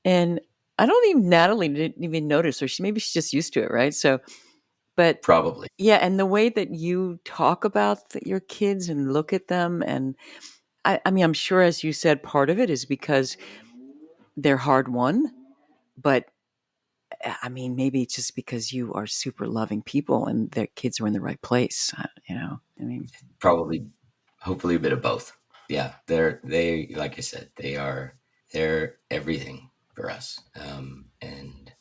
And I don't think Natalie didn't even notice, or maybe she's just used to it, right? So, but probably, yeah. And the way that you talk about your kids and look at them, and I mean, I'm sure, as you said, part of it is because they're hard won, but I mean, maybe it's just because you are super loving people and their kids are in the right place. I mean, probably, hopefully a bit of both. Yeah. They, like I said, they're everything for us. And,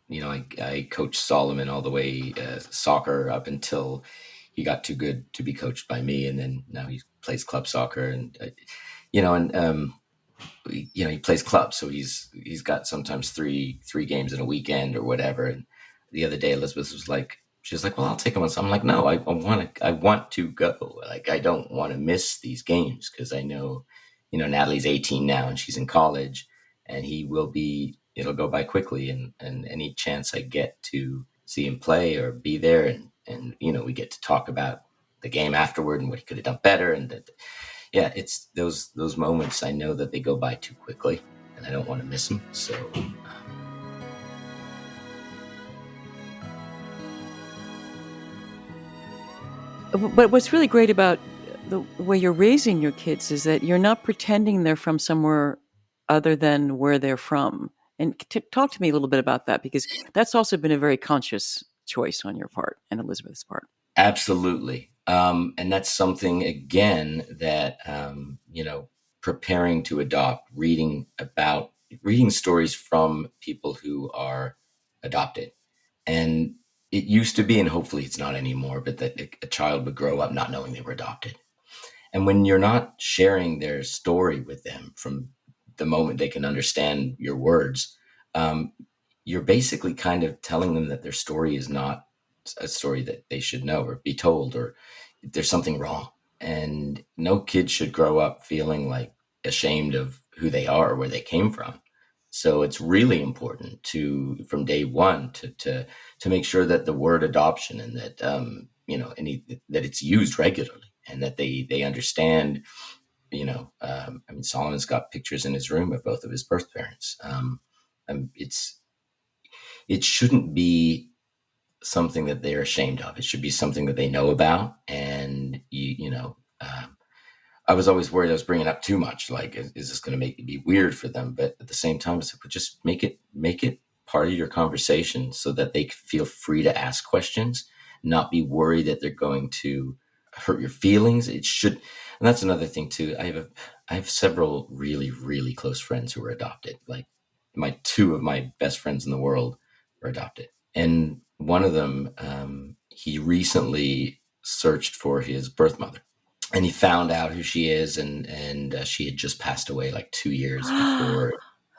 I coached Solomon all the way soccer up until he got too good to be coached by me. And then now he plays club soccer and, he plays club. So he's got sometimes three games in a weekend or whatever. And the other day, Elizabeth was like, she was like, well, I'll take him on. So I'm like, no, I want to go. Like, I don't want to miss these games because I know, Natalie's 18 now and she's in college, and it'll go by quickly. And any chance I get to see him play or be there, and we get to talk about the game afterward and what he could have done better. And that, yeah, it's those moments. I know that they go by too quickly and I don't want to miss them. So, But what's really great about the way you're raising your kids is that you're not pretending they're from somewhere other than where they're from. And talk to me a little bit about that, because that's also been a very conscious choice on your part and Elizabeth's part. absolutely. And that's something, again, that, preparing to adopt, reading stories from people who are adopted. And it used to be, and hopefully it's not anymore, but that a child would grow up not knowing they were adopted. And when you're not sharing their story with them from the moment they can understand your words, um, you're basically kind of telling them that their story is not a story that they should know or be told, or there's something wrong. And no kid should grow up feeling like ashamed of who they are or where they came from. So it's really important from day one, to make sure that the word adoption, and that, that it's used regularly, and that they understand, I mean, Solomon's got pictures in his room of both of his birth parents. It shouldn't be something that they're ashamed of. It should be something that they know about. And I was always worried I was bringing up too much. Like, is this going to make it be weird for them? But at the same time, it's like, just make it part of your conversation so that they feel free to ask questions, not be worried that they're going to hurt your feelings. It should, and that's another thing too. I have several really, really close friends who were adopted. Like, two of my best friends in the world were adopted, and one of them, he recently searched for his birth mother, and he found out who she is, and she had just passed away like 2 years before.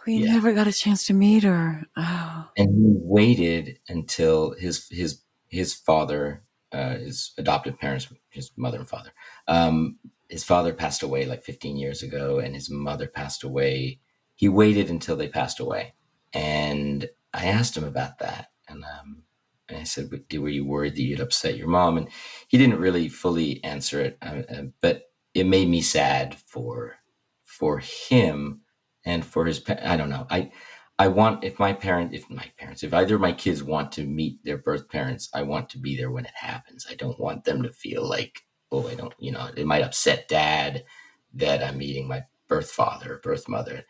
We Yeah. never got a chance to meet her. Oh. And he waited until his father, his adoptive parents, his mother and father, his father passed away like 15 years ago, and his mother passed away. He waited until they passed away, and I asked him about that, and I said, "Were you worried that you'd upset your mom?" And he didn't really fully answer it, but it made me sad for him and for his. I don't know. I want, if either of my kids want to meet their birth parents, I want to be there when it happens. I don't want them to feel like, oh, I don't, it might upset dad that I'm meeting my birth father or birth mother.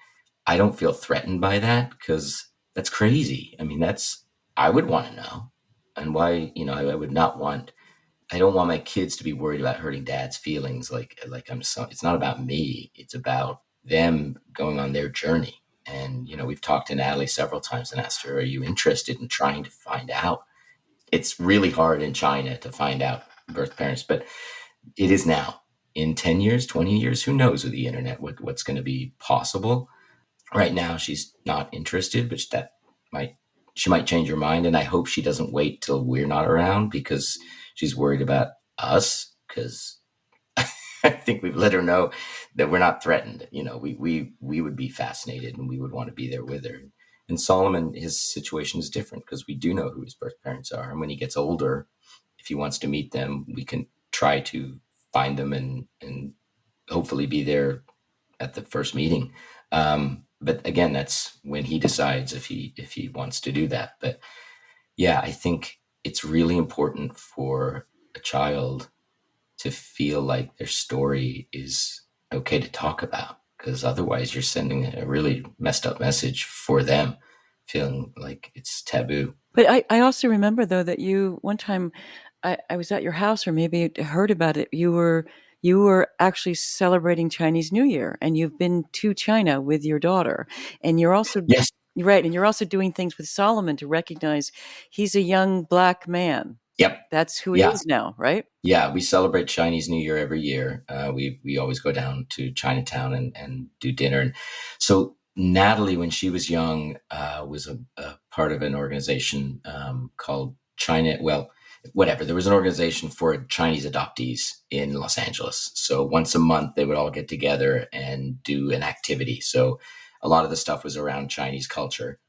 I don't feel threatened by that, because that's crazy. I mean, I would want to know. And why, I would not want, I don't want my kids to be worried about hurting dad's feelings. Like it's not about me. It's about them going on their journey. And, we've talked to Natalie several times and asked her, are you interested in trying to find out? It's really hard in China to find out birth parents, but it is now. In 10 years, 20 years, who knows with the internet, what's going to be possible. Right now, she's not interested, but she might change her mind. And I hope she doesn't wait till we're not around, because she's worried about us, because I think we've let her know that we're not threatened. We would be fascinated, and we would want to be there with her. And Solomon, his situation is different, because we do know who his birth parents are. And when he gets older, if he wants to meet them, we can try to find them and hopefully be there at the first meeting. But again, that's when he decides if he wants to do that. But yeah, I think it's really important for a child to feel like their story is okay to talk about, because otherwise you're sending a really messed up message for them, feeling like it's taboo. But I also remember, though, that you one time, I was at your house, or maybe heard about it. You were actually celebrating Chinese New Year, and you've been to China with your daughter, and you're also Yes. right, and you're also doing things with Solomon to recognize he's a young Black man. Yep. That's who he is now, right? Yeah, we celebrate Chinese New Year every year. We always go down to Chinatown and do dinner. And so Natalie, when she was young, was a part of an organization called China. Well, whatever. There was an organization for Chinese adoptees in Los Angeles. So once a month, they would all get together and do an activity. So a lot of the stuff was around Chinese culture.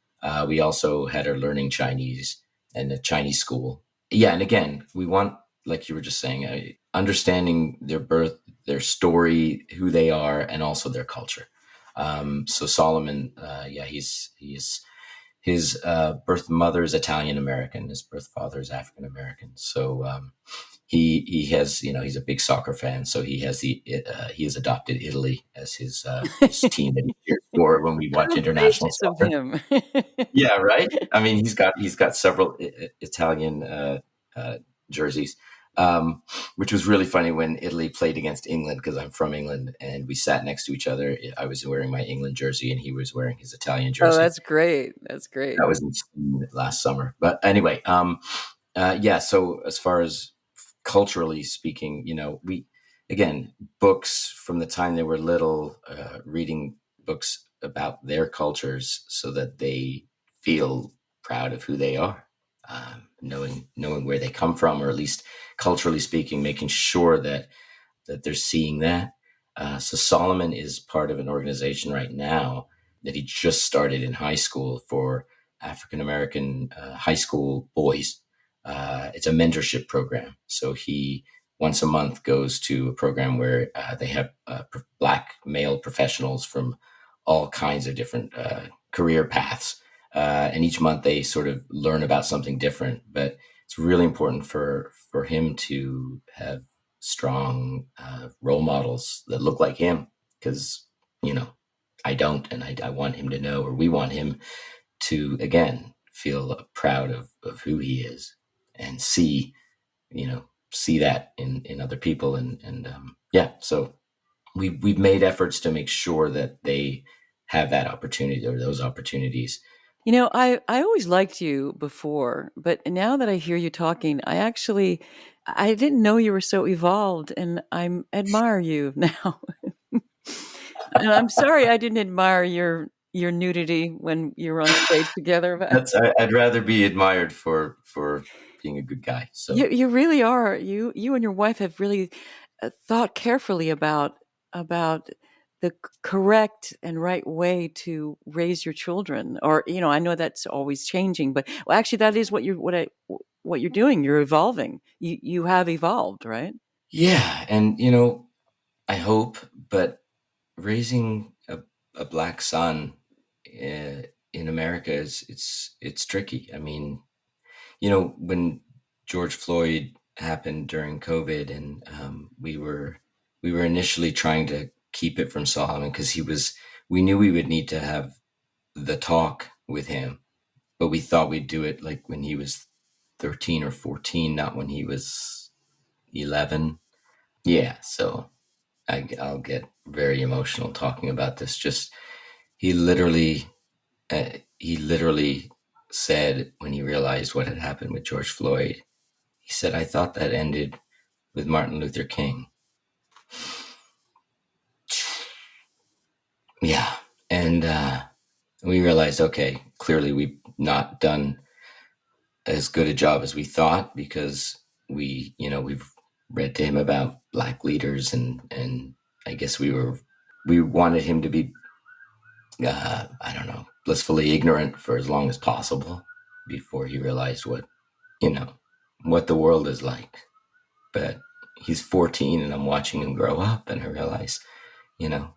We also had her learning Chinese and a Chinese school. Yeah. And again, we want, like you were just saying, understanding their birth, their story, who they are, and also their culture. So Solomon, he's his birth mother is Italian American. His birth father is African American. So he has, he's a big soccer fan. So he has he has adopted Italy as his team that he cheers for when we watch How international gracious of soccer. him. Yeah, right. I mean, he's got several Italian jerseys, which was really funny when Italy played against England, because I'm from England, and we sat next to each other. I was wearing my England jersey, and he was wearing his Italian Oh, jersey. that's great. That's great. That was last summer. But anyway, yeah. So as far as culturally speaking, again, books from the time they were little, reading books about their cultures so that they feel proud of who they are, knowing where they come from, or at least culturally speaking, making sure that they're seeing that. So Solomon is part of an organization right now that he just started in high school for African American high school boys. It's a mentorship program. So he once a month goes to a program where they have Black male professionals from all kinds of different career paths. And each month they sort of learn about something different. But it's really important for him to have strong role models that look like him, because I don't, and I want him to know, or we want him to again feel proud of who he is, and see that in other people, and yeah. So we've made efforts to make sure that they have that opportunity, or those opportunities. I always liked you before, but now that I hear you talking, I didn't know you were so evolved, and I admire you now. And I'm sorry I didn't admire your nudity when you were on stage together. But I'd rather be admired for being a good guy. So you really are. You and your wife have really thought carefully about the correct and right way to raise your children. Or I know that's always changing, but well, actually, that is what you're doing. You're evolving. You have evolved, right? yeah, and I hope, but raising a Black son in America it's tricky. I mean, when George Floyd happened during COVID, and we were initially trying to keep it from Solomon, because we knew we would need to have the talk with him, but we thought we'd do it like when he was 13 or 14, not when he was 11. Yeah, so I'll get very emotional talking about this. Just he literally, he literally said, when he realized what had happened with George Floyd, he said, "I thought that ended with Martin Luther King." Yeah, and we realized, okay, clearly we've not done as good a job as we thought, because we've read to him about Black leaders, and I guess we wanted him to be I don't know, blissfully ignorant for as long as possible before he realized what the world is like. But he's 14, and I'm watching him grow up, and I realize, you know,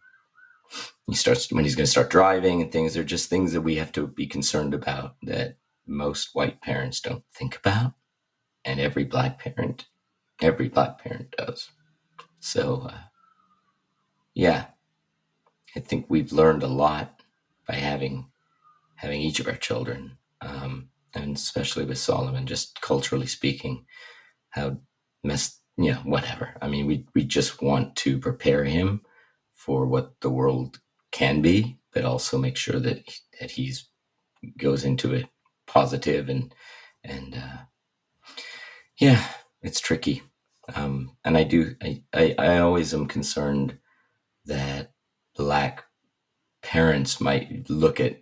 when he's going to start driving and things, they're just things that we have to be concerned about, that most white parents don't think about, and every black parent does. So, yeah, I think we've learned a lot by having each of our children, and especially with Solomon, just culturally speaking, how whatever. I mean, we just want to prepare him for what the world can be, but also make sure that he's goes into it positive, and yeah, it's tricky. And I always am concerned that Black parents might look at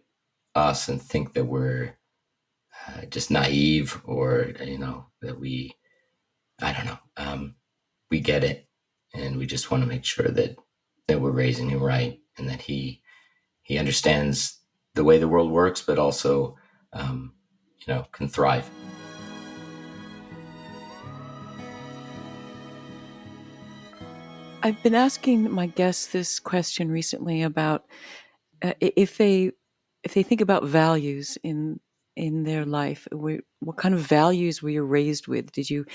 us and think that we're just naive, or that I don't know, we get it, and we just want to make sure that we're raising him right, and that he understands the way the world works, but also can thrive. I've been asking my guests this question recently about if they think about values in their life. What kind of values were you raised with? Did you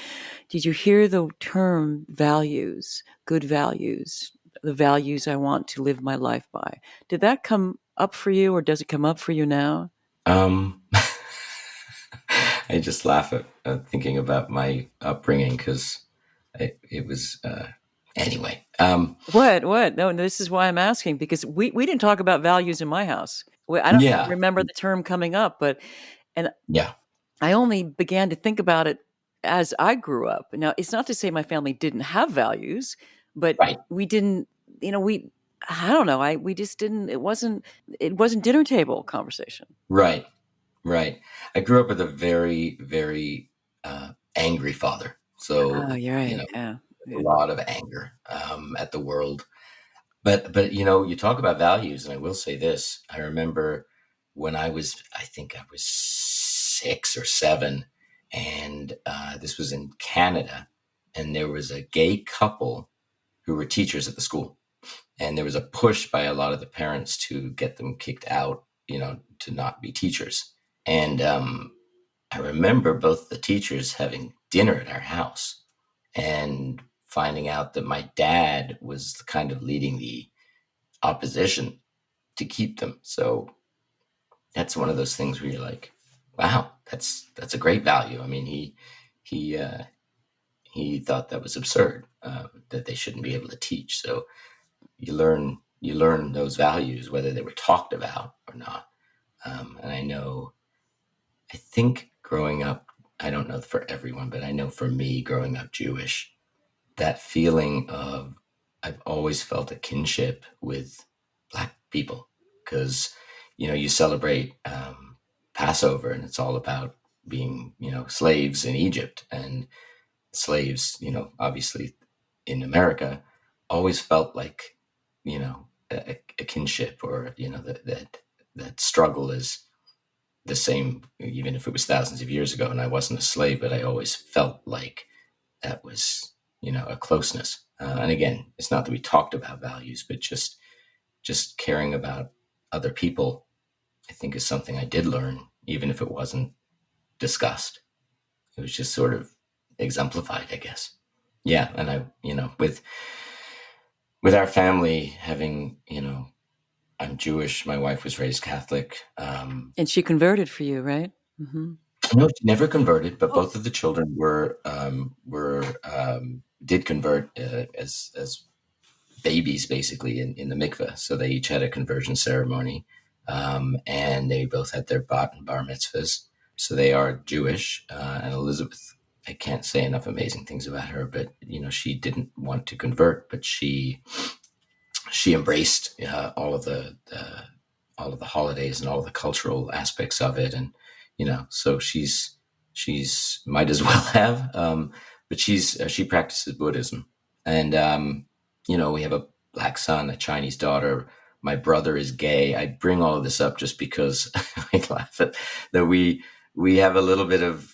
hear the term values, good values, the values I want to live my life by? Did that come up for you, or does it come up for you now? Um, I just laugh at thinking about my upbringing, because it was anyway. What? No, this is why I'm asking, because we didn't talk about values in my house. I don't Yeah, remember the term coming up, and yeah, I only began to think about it as I grew up. Now, it's not to say my family didn't have values, but right, we didn't, I don't know, we just didn't, it wasn't dinner table conversation. right, right. I grew up with a very, very angry father, so Oh, you're you right. know, Yeah. a Yeah. lot of anger at the world. But you talk about values, and I will say this: I remember when I think I was 6 or 7, and this was in Canada, and there was a gay couple who were teachers at the school, and there was a push by a lot of the parents to get them kicked out, to not be teachers. And I remember both the teachers having dinner at our house and finding out that my dad was kind of leading the opposition to keep them. So that's one of those things where you're like, wow, that's a great value. I mean, he he thought that was absurd, that they shouldn't be able to teach. So you learn those values, whether they were talked about or not. And I think growing up, I don't know for everyone, but I know for me, growing up Jewish, that feeling of, I've always felt a kinship with Black people, because you celebrate Passover, and it's all about being slaves in Egypt, and slaves, obviously in America, always felt like a kinship, or that struggle is the same, even if it was thousands of years ago and I wasn't a slave, but I always felt like that was a closeness. And again, it's not that we talked about values, but just caring about other people, I think, is something I did learn, even if it wasn't discussed. It was just sort of exemplified, I guess. Yeah, and I, with our family having, I'm Jewish. My wife was raised Catholic. And she converted for you, right? Mm-hmm. No, she never converted, but Oh. both of the children did convert as babies, basically, in the mikveh. So they each had a conversion ceremony, and they both had their bat and bar mitzvahs. So they are Jewish. And Elizabeth, I can't say enough amazing things about her, but she didn't want to convert, but she embraced all of the holidays and all of the cultural aspects of it, and so she's might as well have, but she practices Buddhism, and we have a Black son, a Chinese daughter. My brother is gay. I bring all of this up just because I laugh at that we have a little bit of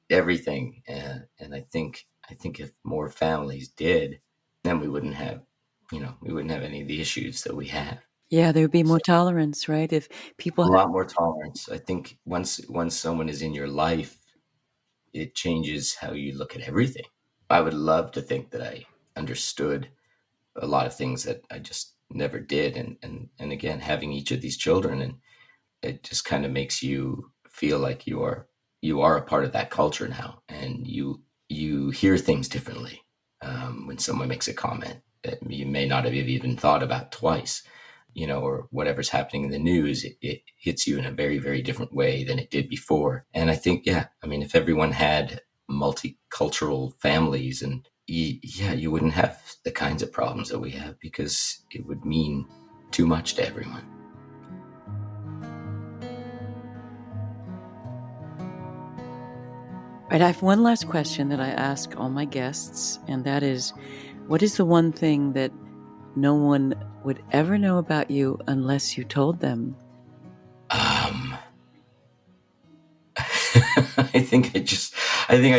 everything, and I think if more families did, then we wouldn't have any of the issues that we have. Yeah, there would be more So tolerance, right? If people a had, lot more tolerance. I think once someone is in your life, it changes how you look at everything. I would love to think that I understood a lot of things that I just never did, and again, having each of these children, and it just kind of makes you feel like you are a part of that culture now, and you hear things differently, when someone makes a comment that you may not have even thought about twice, or whatever's happening in the news, it hits you in a very, very different way than it did before. And I think, yeah, I mean, if everyone had multicultural families, and yeah, you wouldn't have the kinds of problems that we have, because it would mean too much to everyone. right, I have one last question that I ask all my guests, and that is, what is the one thing that no one would ever know about you unless you told them? I think I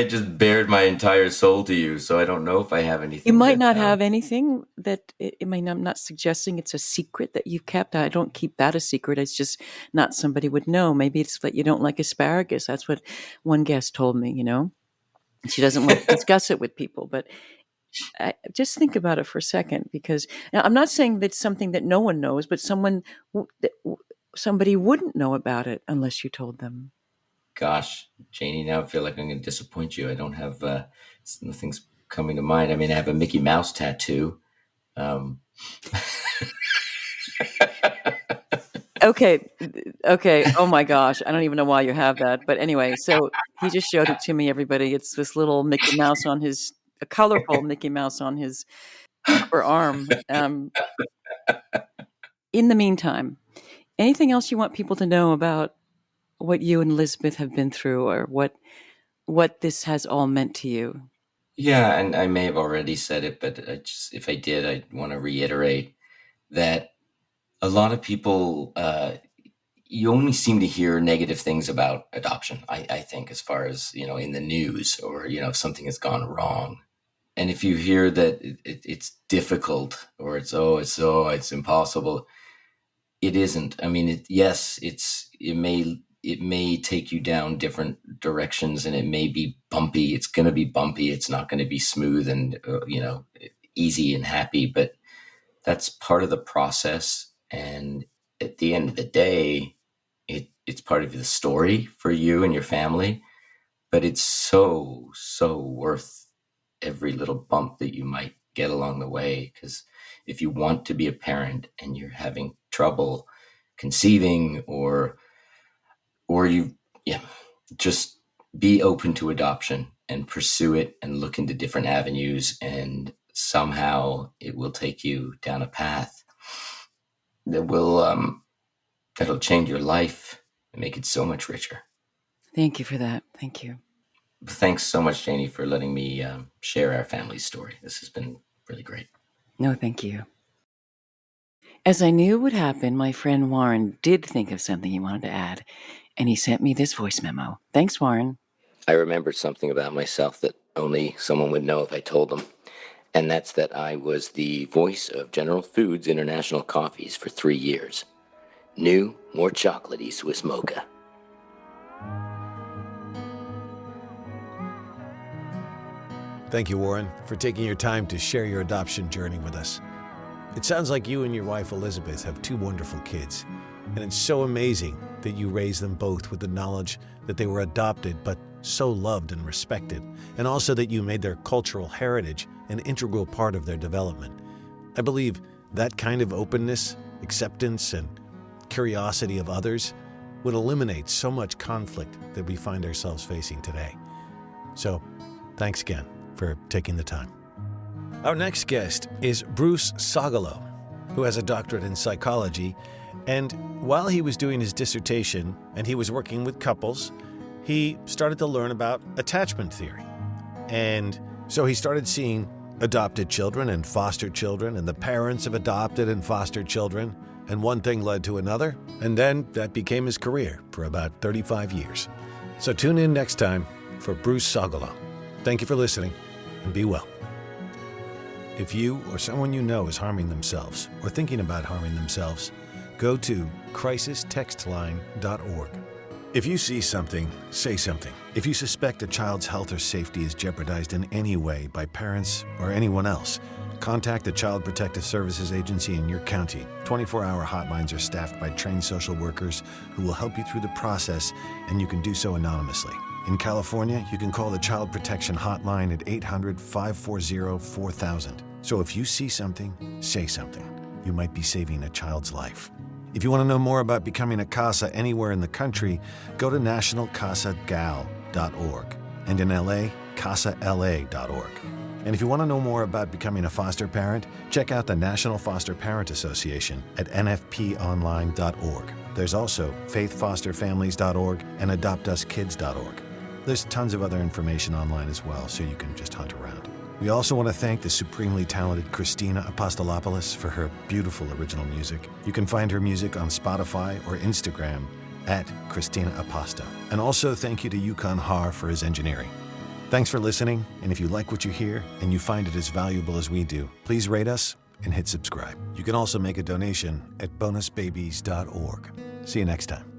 just bared my entire soul to you, so I don't know if I have anything. You might not have anything that I'm not suggesting it's a secret that you've kept. I don't keep that a secret. It's just not somebody would know. Maybe it's that you don't like asparagus. That's what one guest told me, She doesn't like to discuss it with people, but just think about it for a second, because now I'm not saying that's something that no one knows, but somebody wouldn't know about it unless you told them. Gosh, Janie, now I feel like I'm going to disappoint you. I don't have, nothing's coming to mind. I mean, I have a Mickey Mouse tattoo. Okay. Oh my gosh. I don't even know why you have that. But anyway, so he just showed it to me, everybody. It's this little Mickey Mouse a colorful Mickey Mouse on his upper arm. In the meantime, anything else you want people to know about what you and Elizabeth have been through, or what this has all meant to you? Yeah, and I may have already said it, but if I did, I want to reiterate that a lot of people, you only seem to hear negative things about adoption, I think, as far as, in the news, or, if something has gone wrong. And if you hear that it's difficult, or it's impossible, it isn't. I mean, it may take you down different directions, and it may be bumpy. It's going to be bumpy. It's not going to be smooth and, easy and happy, but that's part of the process. And at the end of the day, it's part of the story for you and your family, but it's so worth every little bump that you might get along the way. Because if you want to be a parent and you're having trouble conceiving, or just be open to adoption and pursue it and look into different avenues, and somehow it will take you down a path that that'll change your life and make it so much richer. Thank you for that. Thank you. Thanks so much, Janie, for letting me share our family story. This has been really great. No, thank you. As I knew would happen, my friend Warren did think of something he wanted to add, and he sent me this voice memo. Thanks, Warren. I remembered something about myself that only someone would know if I told them, and that's that I was the voice of General Foods International Coffees for 3 years. New, more chocolatey Swiss mocha. Thank you, Warren, for taking your time to share your adoption journey with us. It sounds like you and your wife, Elizabeth, have 2 wonderful kids, and it's so amazing that you raised them both with the knowledge that they were adopted but so loved and respected, and also that you made their cultural heritage an integral part of their development. I believe that kind of openness, acceptance, and curiosity of others would eliminate so much conflict that we find ourselves facing today. So, thanks again for taking the time. Our next guest is Bruce Sogolo, who has a doctorate in psychology, and while he was doing his dissertation and he was working with couples, he started to learn about attachment theory. And so he started seeing adopted children and foster children and the parents of adopted and fostered children, and one thing led to another, and then that became his career for about 35 years. So tune in next time for Bruce Sogolo. Thank you for listening, and be well. If you or someone you know is harming themselves or thinking about harming themselves, go to crisistextline.org. If you see something, say something. If you suspect a child's health or safety is jeopardized in any way by parents or anyone else, contact the Child Protective Services Agency in your county. 24-hour hotlines are staffed by trained social workers who will help you through the process, and you can do so anonymously. In California, you can call the Child Protection Hotline at 800-540-4000. So if you see something, say something. You might be saving a child's life. If you want to know more about becoming a CASA anywhere in the country, go to nationalcasagal.org, and in LA, casala.org. And if you want to know more about becoming a foster parent, check out the National Foster Parent Association at nfponline.org. There's also faithfosterfamilies.org and adoptuskids.org. There's tons of other information online as well, so you can just hunt around. We also want to thank the supremely talented Christina Apostolopoulos for her beautiful original music. You can find her music on Spotify or Instagram at Christina Aposto. And also thank you to Yukon Har for his engineering. Thanks for listening, and if you like what you hear and you find it as valuable as we do, please rate us and hit subscribe. You can also make a donation at bonusbabies.org. See you next time.